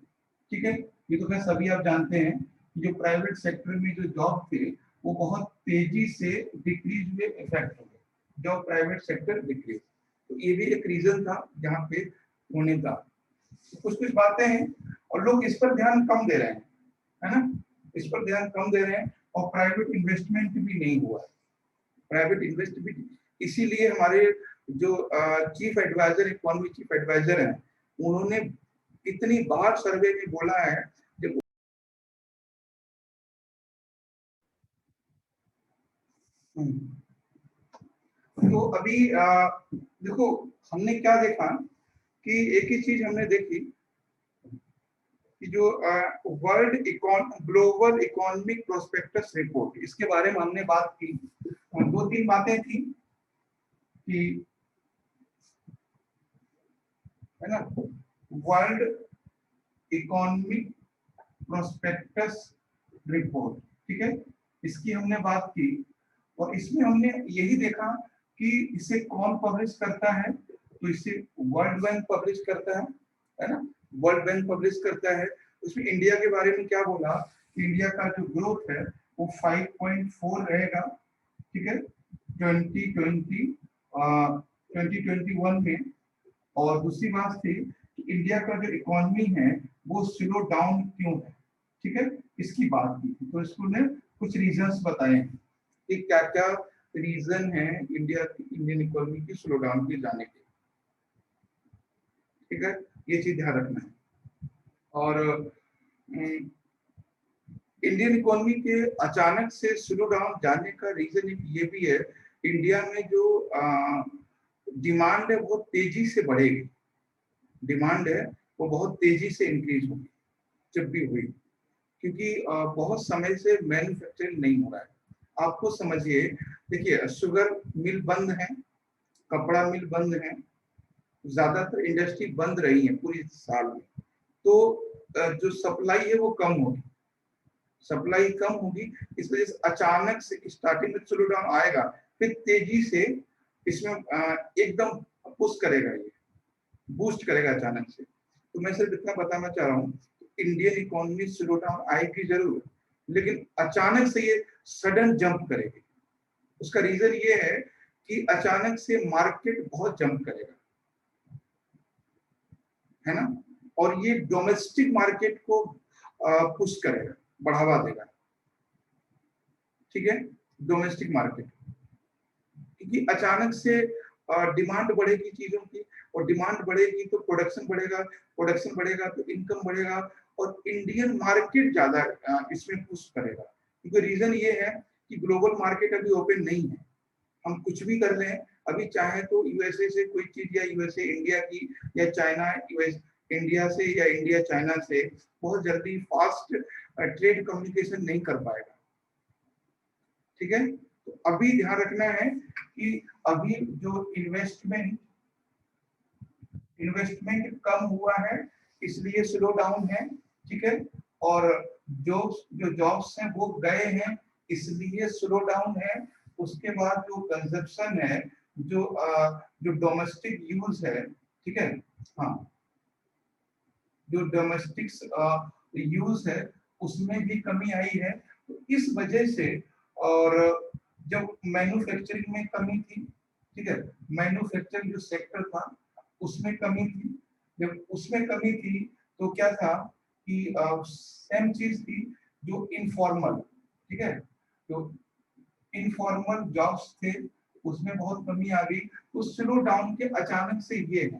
ठीक है, ये तो खैर सभी आप जानते हैं कि जो प्राइवेट सेक्टर में जो जॉब थे वो बहुत तेजी से डिक्रीज हुए, इफेक्ट हो गए, जॉब प्राइवेट सेक्टर डिक्रीज, तो ये भी एक रीजन था जहाँ पे होने का। तो कुछ बातें हैं और लोग इस पर ध्यान कम दे रहे हैं, है ना, इस पर ध्यान कम दे रहे हैं, और प्राइवेट इन्वेस्टमेंट भी नहीं हुआ है, प्राइवेट इन्वेस्टमेंट, इसीलिए हमारे जो chief adviser, economy chief adviser हैं, उन्होंने इतनी बार सर्वे में बोला है, जब तो अभी देखो हमने क्या देखा कि एक ही चीज हमने देखी कि जो world global economic prospectus report, इसके बारे में हमने बात की, 2-3 बातें थी कि, है ना, वर्ल्ड इकोनॉमिक प्रोस्पेक्टस रिपोर्ट, ठीक है, इसकी हमने बात की, और इसमें हमने यही देखा कि इसे कौन पब्लिश करता है, तो इसे वर्ल्ड बैंक पब्लिश करता है ना, वर्ल्ड बैंक पब्लिश करता है। उसमें इंडिया के बारे में क्या बोला कि इंडिया का जो ग्रोथ है वो 5.4 रहेगा, ठीक है, 2021 में, और दूसरी बात थी कि इंडिया का जो इकोनॉमी है वो स्लो डाउन क्यों है, ठीक है, इसकी बात की थी। तो स्कूल ने कुछ रीजंस बताए हैं कि क्या क्या रीजन है इंडियन इकोनॉमी की स्लो डाउन के जाने के, ठीक है, ये चीज ध्यान रखना है। और इंडियन इकोनॉमी के अचानक से स्लो डाउन जाने का रीजन ये भी है, इंडिया में जो डिमांड है वो तेजी से बढ़ेगी, डिमांड है वो बहुत तेजी से इंक्रीज होगी जब भी हुई, क्योंकि बहुत समय से मैन्युफैक्चरिंग नहीं हो रहा है। आपको समझिए, देखिए शुगर मिल बंद है, कपड़ा मिल बंद है, ज्यादातर इंडस्ट्री बंद रही है पूरी साल में, तो जो सप्लाई है वो कम होगी, सप्लाई कम होगी, इस वजह से अचानक से स्टार्टिंग में स्लो डाउन आएगा, फिर तेजी से इसमें एकदम पुश करेगा, ये बूस्ट करेगा अचानक से। तो मैं सिर्फ इतना बताना चाह रहा हूँ, इंडियन इकोनॉमी स्लो डाउन आएगी जरूर, लेकिन अचानक से ये सडन जंप करेगी। उसका रीजन ये है कि अचानक से मार्केट बहुत जंप करेगा, है ना, और ये डोमेस्टिक मार्केट को पुश करेगा, बढ़ावा देगा, ठीक है, डोमेस्टिक मार्केट, क्योंकि अचानक से डिमांड बढ़ेगी चीजों की, और डिमांड बढ़ेगी तो प्रोडक्शन बढ़ेगा, प्रोडक्शन बढ़ेगा तो इनकम बढ़ेगा, और इंडियन मार्केट ज्यादा इसमें पुश करेगा, क्योंकि रीजन ये है कि ग्लोबल मार्केट अभी ओपन नहीं है, हम कुछ भी कर लें, अभी चाहे तो यूएसए से कोई चीज, या यूएसए इंडिया की, या चाइना यूएस इंडिया से, या इंडिया चाइना से बहुत जल्दी फास्ट ट्रेड कम्युनिकेशन नहीं कर पाएगा, ठीक है। तो अभी ध्यान रखना है कि अभी जो इन्वेस्टमेंट कम हुआ है, इसलिए स्लो डाउन है, ठीक है, और जो जॉब्स हैं वो गए हैं इसलिए स्लो डाउन है। उसके बाद जो कंजप्शन है, जो डोमेस्टिक यूज है, ठीक है, हाँ, जो डोमेस्टिक यूज है उसमें भी कमी आई है। तो इस वजह से, और जब मैन्युफैक्चरिंग में कमी थी, ठीक है, मैन्युफैक्चरिंग जो सेक्टर था उसमें कमी थी। जब उसमें कमी थी तो क्या था कि सेम चीज थी जो इनफॉर्मल, ठीक है, जो इनफॉर्मल जॉब्स थे उसमें बहुत कमी आ गई। तो स्लो डाउन के अचानक से ये है,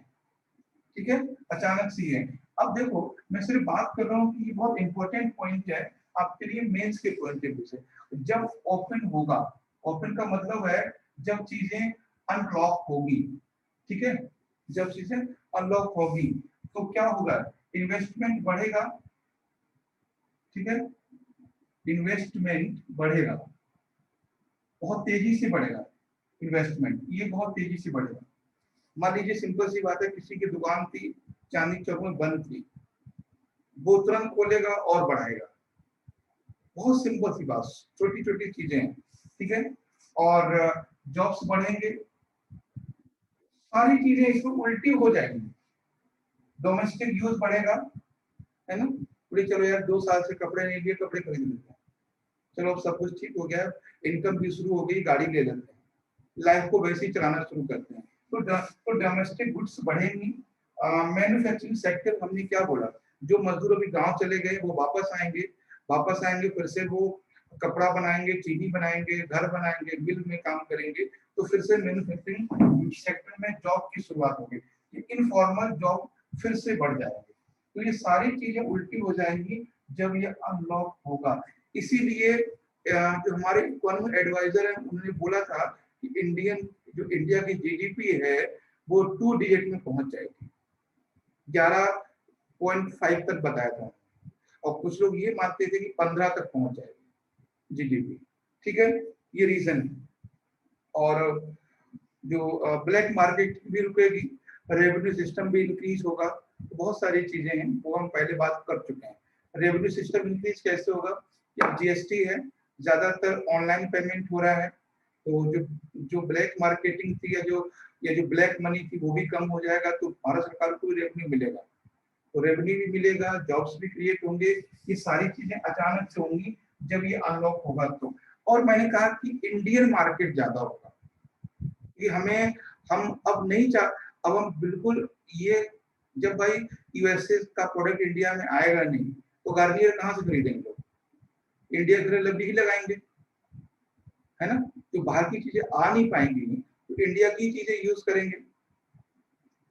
ठीक है, अचानक से ये है। अब देखो मैं सिर्फ बात कर रहा हूँ कि ये बहुत इंपॉर्टेंट पॉइंट है आपके लिए मेंस के पॉइंट ऑफ व्यू से। जब ओपन होगा, ओपन का मतलब है जब चीजें अनलॉक होगी, ठीक है, जब चीजें अनलॉक होगी तो क्या होगा, इन्वेस्टमेंट बढ़ेगा, ठीक है, इन्वेस्टमेंट बढ़ेगा, बहुत तेजी से बढ़ेगा इन्वेस्टमेंट, ये बहुत तेजी से बढ़ेगा। मान लीजिए सिंपल सी बात है, किसी की दुकान थी चांदनी चौक में बंद थी, वो तुरंत खोलेगा और बढ़ाएगा। बहुत सिंपल सी बात, छोटी छोटी चीजें हैं, ठीक है, और जॉब्स बढ़ेंगे, सारी चीजें इसमें उल्टी हो जाएंगी। डोमेस्टिक यूज बढ़ेगा, है ना, बोले चलो यार 2 साल से कपड़े नहीं लिए, कपड़े खरीद लेते हैं, चलो अब सब कुछ ठीक हो गया, इनकम भी शुरू हो गई, गाड़ी ले लेते हैं, लाइफ को वैसे ही चलाना शुरू करते हैं। तो डोमेस्टिक गुड्स बढ़ेंगी। मैन्युफैक्चरिंग सेक्टर हमने क्या बोला, जो मजदूर अभी गांव चले गए वो वापस आएंगे, फिर से वो कपड़ा बनाएंगे, चीनी बनाएंगे, घर बनाएंगे, मिल में काम करेंगे, तो फिर से मैन्युफैक्चरिंग सेक्टर में जॉब की शुरुआत होगी, इनफॉर्मल जॉब फिर से बढ़ जाएंगे। तो ये सारी चीजें उल्टी हो जाएंगी जब ये अनलॉक होगा। इसीलिए जो हमारे इकोनॉमिक एडवाइजर है उन्होंने बोला था कि इंडिया की जीडीपी है वो 2 डिजिट में पहुंच जाएगी, 11.5 तक बताया था, और कुछ लोग ये मानते थे कि 15 तक पहुंच जाएगी जीडीपी, ठीक है, ये रीजन है। और जो ब्लैक मार्केट भी रुकेगी, रेवेन्यू सिस्टम भी इंक्रीज होगा, तो बहुत सारी चीजें हैं वो हम पहले बात कर चुके हैं। रेवेन्यू सिस्टम इंक्रीज कैसे होगा, जीएसटी है, ज्यादातर ऑनलाइन पेमेंट हो रहा है, तो जो ब्लैक मार्केटिंग थी या जो ब्लैक मनी थी वो भी कम हो जाएगा, तो भारत सरकार को भी रेवेन्यू मिलेगा, तो रेवेन्यू भी मिलेगा, जॉब्स भी क्रिएट होंगे। ये सारी चीजें अचानक से होंगी जब ये अनलॉक होगा तो। और मैंने कहा कि इंडियन मार्केट ज्यादा होगा, कि हम अब नहीं अब हम बिल्कुल ये, जब भाई यूएसए का प्रोडक्ट इंडिया में आएगा नहीं तो गार्नियर कहाँ से खरीदेंगे लोग, इंडिया के लबड़ी ही लगाएंगे, है ना, तो बाहर की चीजें आ नहीं पाएंगी तो इंडिया की चीजें यूज करेंगे,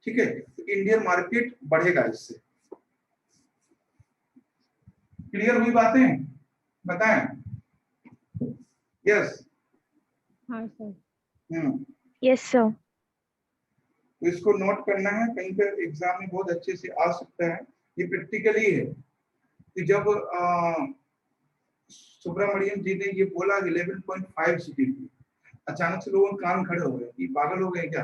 ठीक है, तो इंडियन मार्केट बढ़ेगा इससे। क्लियर हुई बातें, बताएं? यस, हाँ सर। Yes sir. तो इसको नोट करना है, कहीं पर एग्जाम में बहुत अच्छे से आ सकता है। ये प्रैक्टिकली है कि जब सुब्रमण्यम जी ने ये बोला 11.5 जीडीपी, अचानक से लोगों के कान खड़े हो गए कि पागल हो गए क्या,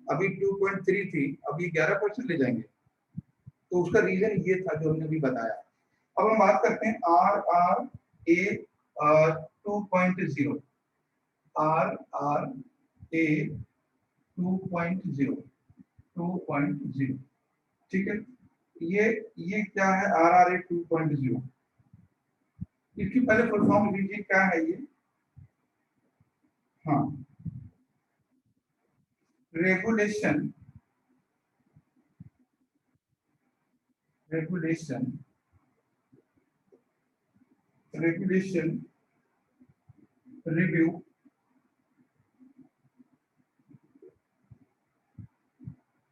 अभी 2.3 थी, अभी 11% ले जाएंगे। तो उसका रीजन ये था जो हमने अभी बताया। अब हम बात करते हैं RRA 2.0, RRA 2.0, ठीक है, ये क्या है RRA 2.0, इसकी पहले फुल फॉर्म लीजिए, क्या है ये, हाँ, रेगुलेशन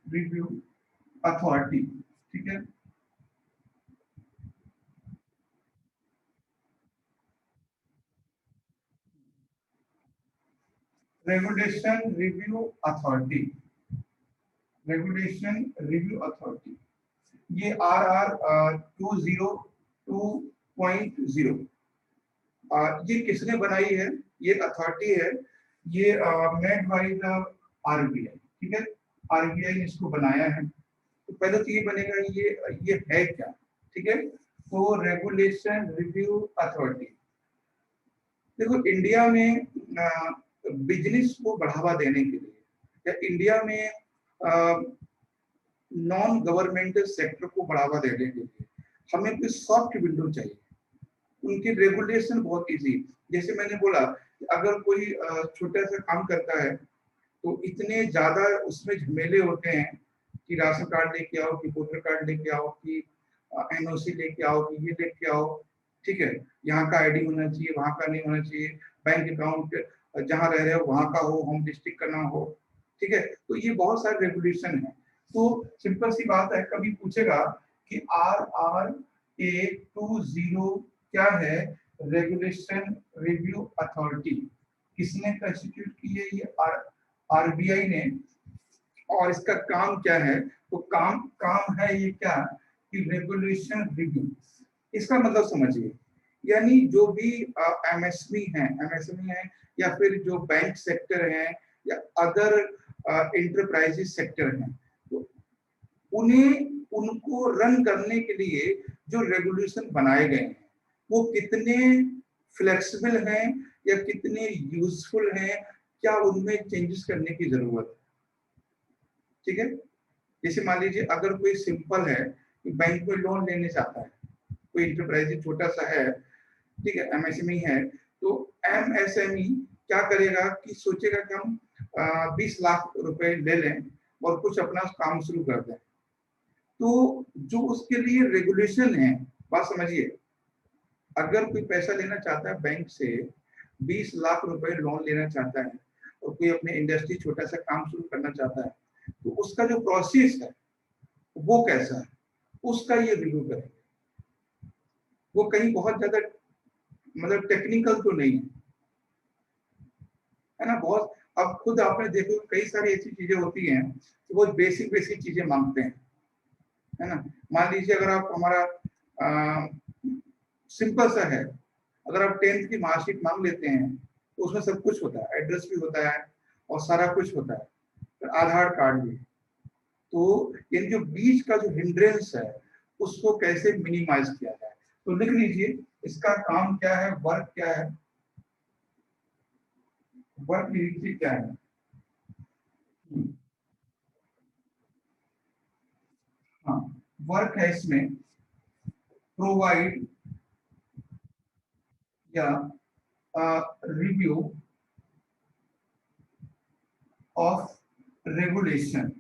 रिव्यू अथॉरिटी, ठीक है, रेगुलेशन रिव्यू अथॉरिटी, ये RR 202.0, ये किसने बनाई है, ये अथॉरिटी है, ये मेड बाय द RBI, ठीक है, RBI ने इसको बनाया है। तो पहले तो ये बनेगा ये है क्या, ठीक है, तो रेगुलेशन रिव्यू अथॉरिटी, देखो इंडिया में बिजनेस को बढ़ावा देने के लिए या इंडिया में नॉन गवर्नमेंटल सेक्टर को बढ़ावा देने के लिए हमें कोई सॉफ्ट विंडो चाहिए। उनकी रेगुलेशन बहुत इजी, जैसे मैंने बोला अगर कोई छोटा सा काम करता है तो इतने ज्यादा उसमें झमेले होते हैं कि राशन कार्ड लेके आओ, कि वोटर कार्ड लेके आओ, कि एनओसी लेके आओ, कि ये लेके आओ, ठीक है, यहाँ का आईडी होना चाहिए, वहाँ का नहीं होना चाहिए, बैंक अकाउंट जहाँ रह रहे हो वहाँ का हो, होम डिस्ट्रिक्ट का ना हो, ठीक है। तो ये बहुत सारे रेगुलेशन है। तो सिंपल सी बात है, कभी पूछेगा कि RRA20 क्या है, रेगुलेशन रिव्यू अथॉरिटी, किसने कंस्टिट्यूट की है, ये RBI ने, और इसका काम क्या है, तो काम है ये क्या कि रेगुलेशन रिव्यू। इसका मतलब समझिए, यानी जो भी एमएसएमई है या फिर जो बैंक सेक्टर है या अदर इंटरप्राइजेस सेक्टर हैं, तो उनको रन करने के लिए जो रेगुलेशन बनाए गए हैं वो कितने फ्लेक्सिबल हैं या कितने यूजफुल हैं, क्या उनमें चेंजेस करने की जरूरत है, ठीक है। जैसे मान लीजिए अगर कोई सिंपल है कि बैंक में लोन लेने चाहता है, कोई इंटरप्राइज छोटा सा है, ठीक है, एमएसएमई है, तो एमएसएमई क्या करेगा कि सोचेगा कि हम 20 लाख रुपए ले लें और कुछ अपना काम शुरू कर दें। तो जो उसके लिए रेगुलेशन है, बात समझिए, अगर कोई पैसा लेना चाहता है बैंक से, 20 लाख रुपए लोन लेना चाहता है और कोई अपने इंडस्ट्री छोटा सा काम शुरू करना चाहता है, तो उसका जो प्रोसेस है वो कैसा है, उसका ये रिव्यू करेंगे। वो कहीं बहुत ज्यादा मतलब टेक्निकल तो नहीं है ना, बहुत। अब खुद आपने देखो कई सारी ऐसी चीजें होती हैं कि वो बेसिक चीजें मांगते हैं, है ना। मान लीजिए अगर आप हमारा सिंपल सा है, अगर आप 10th की मार्कशीट मांग लेते हैं तो उसमें सब कुछ होता है, एड्रेस भी होता है और सारा कुछ होता है, फिर आधार कार्ड भी। तो ये जो बीच का जो हिंड्रेंस है उसको कैसे मिनिमाइज किया जाए, तो लिख लीजिए इसका काम क्या है, वर्क क्या है, वर्क लीजिए क्या है। हाँ, वर्क है इसमें प्रोवाइड या review of regulation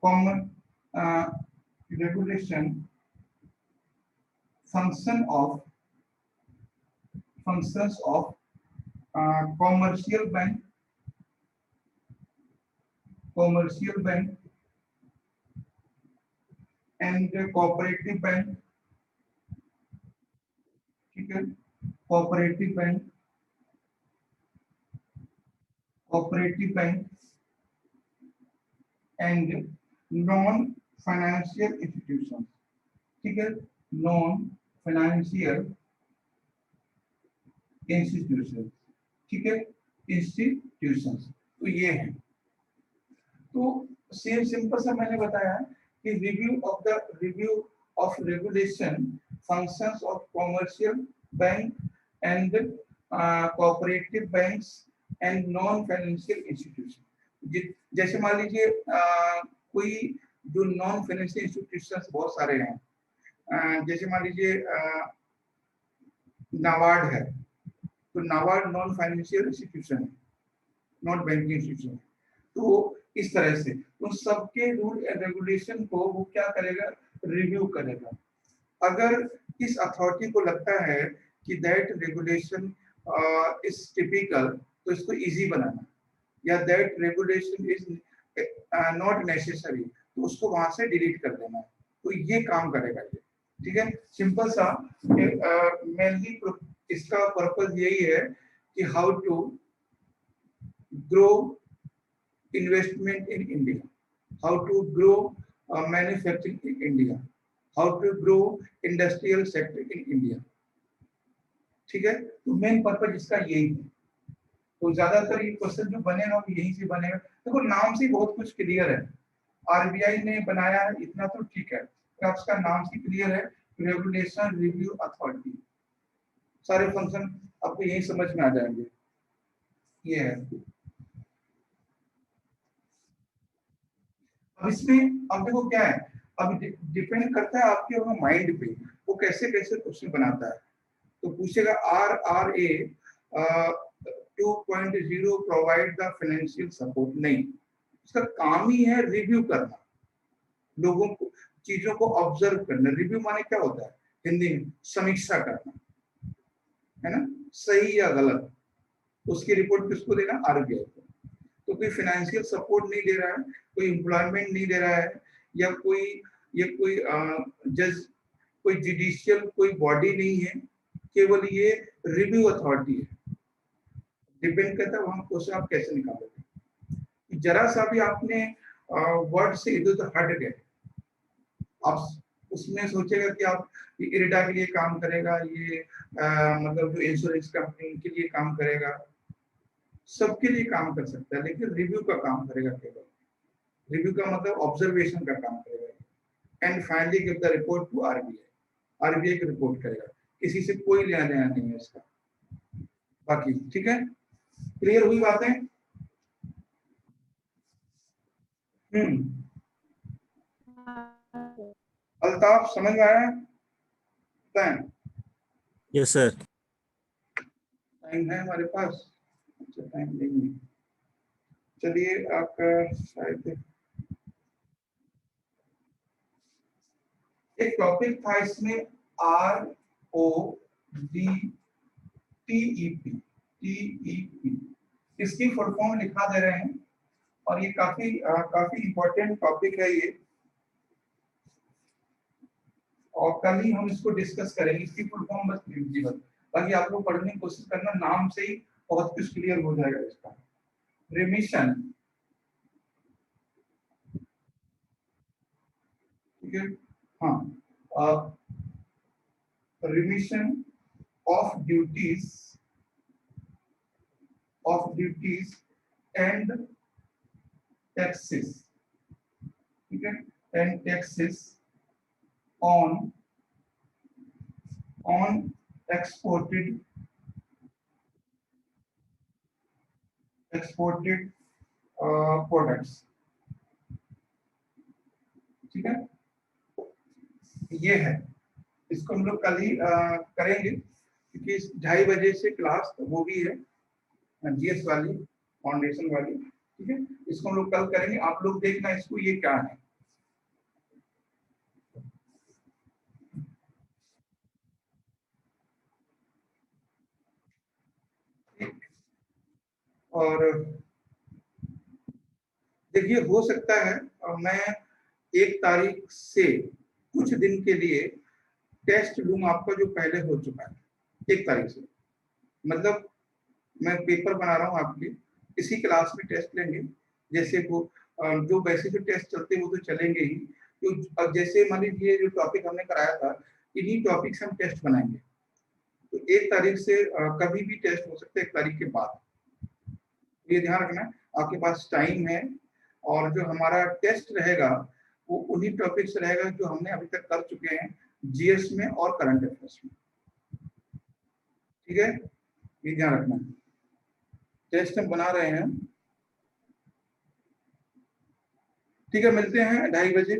common regulation functions of commercial bank and cooperative bank, ठीक है, cooperative bank and non financial institutions, ठीक है, non financial institutions, ठीक है, institutions। तो ये है, तो सेम सिंपल सा मैंने बताया कि review of regulation functions of commercial bank and cooperative banks and non financial institution. जैसे मान लीजिए कोई जो नॉन फाइनेंशियल इंस्टीट्यूशंस बहुत सारे हैं, जैसे मान लीजिए नाबार्ड है, तो नाबार्ड नॉन फाइनेंशियल इंस्टीट्यूशन है, नॉट बैंकिंग इंस्टीट्यूशन। तो इस तरह से उन सबके रूल एंड रेगुलेशन को वो क्या करेगा, रिव्यू करेगा। अगर इस अथॉरिटी को लगता है कि दैट रेगुलेशन इज टिपिकल, तो इसको इजी बनाना, या that regulation is not necessary, तो उसको वहां से डिलीट कर देना। तो ये काम करेगा ये, ठीक है। सिंपल सा मेनली इसका पर्पस यही है कि how to grow investment in India, how to grow manufacturing in India, how to grow industrial sector in India, ठीक है। तो मेन पर्पस इसका यही है, तो ज्यादातर ये क्वेश्चन जो बनेगा वो यहीं से बनेगा। देखो नाम से बहुत कुछ क्लियर है, आरबीआई ने बनाया है इतना तो ठीक है, तो आपका नाम से क्लियर है, रेगुलेशन रिव्यू अथॉरिटी, सारे फंक्शन आपको यही समझ में आ जाएंगे। ये है। अब इसमें अब देखो क्या है, अब डिपेंड करता है आपके माइंड पे, वो कैसे कैसे क्वेश्चन बनाता है। तो पूछेगा RRA 2.0 provide the financial support, नहीं, उसका काम ही है रिव्यू करना, लोगों को चीजों को ऑब्जर्व करना। रिव्यू माने क्या होता है हिंदी में, समीक्षा करना, है ना, सही या गलत, उसकी रिपोर्ट किसको देना, आरबीआई को। तो कोई फाइनेंशियल सपोर्ट नहीं दे रहा है, कोई एम्प्लॉयमेंट नहीं दे रहा है, या कोई जज, कोई जुडिशियल कोई बॉडी नहीं है, केवल ये रिव्यू अथॉरिटी है। डिपेंड करता है वहां क्वेश्चन आप कैसे निकालोगे। जरा सा भी आपने वर्ड से इधर उधर हट गए, आप उसमें सोचेगा कि आप ये इरिडा के लिए काम करेगा, ये मतलब जो इंश्योरेंस कंपनी के लिए काम करेगा, सबके लिए काम कर सकता है, लेकिन रिव्यू का काम करेगा केवल। रिव्यू का मतलब ऑब्जर्वेशन का काम करेगा। And finally give the report to RBI, RBI की रिपोर्ट करेगा, किसी से कोई लेना देना नहीं है इसका। बाकी ठीक है, क्लियर हुई बातें? अल्ताफ समझ में आया? Yes sir. टाइम है हमारे पास? अच्छा टाइम नहीं है, चलिए आपका शायद एक टॉपिक था इसमें, RODTEP, इसकी फुल फॉर्म लिखा दे रहे हैं, और ये काफी इंपॉर्टेंट टॉपिक है ये, और कल ही हम इसको डिस्कस करेंगे। इसकी फुल फॉर्म बस लीजिए, बस बाकी आप लोग पढ़ने की कोशिश करना, नाम से ही बहुत कुछ क्लियर हो जाएगा इसका। रिमिशन, ठीक है, हाँ, remission of duties and taxes, ठीक है, and taxes on exported products, ठीक है, ये है। इसको हम लोग कल ही करेंगे, क्योंकि 2:30 बजे से क्लास वो भी है जीएस वाली, फाउंडेशन वाली, ठीक है, इसको हम लोग कल करेंगे। आप लोग देखना इसको ये क्या है। और देखिए हो सकता है मैं 1 तारीख से कुछ दिन के लिए टेस्ट लूंगा आपका, जो पहले हो चुका है 1 तारीख से, मतलब मैं पेपर बना रहा हूँ आपके, इसी क्लास में टेस्ट लेंगे। जैसे वो जो वैसे जो टेस्ट चलते हैं वो तो चलेंगे ही, तो अब जैसे मान लीजिए जो टॉपिक हमने कराया था, इन्हीं टॉपिक से हम टेस्ट बनाएंगे। तो 1 तारीख से कभी भी टेस्ट हो सकता है, 1 तारीख के बाद, ये ध्यान रखना। आपके पास टाइम है, और जो हमारा टेस्ट रहेगा वो उन्हीं टॉपिक से रहेगा जो हमने अभी तक कर चुके हैं जीएस में और करंट अफेयर्स में, ठीक है, ये ध्यान रखना। टेस्ट हम बना रहे हैं, ठीक है, मिलते हैं 2:30 बजे।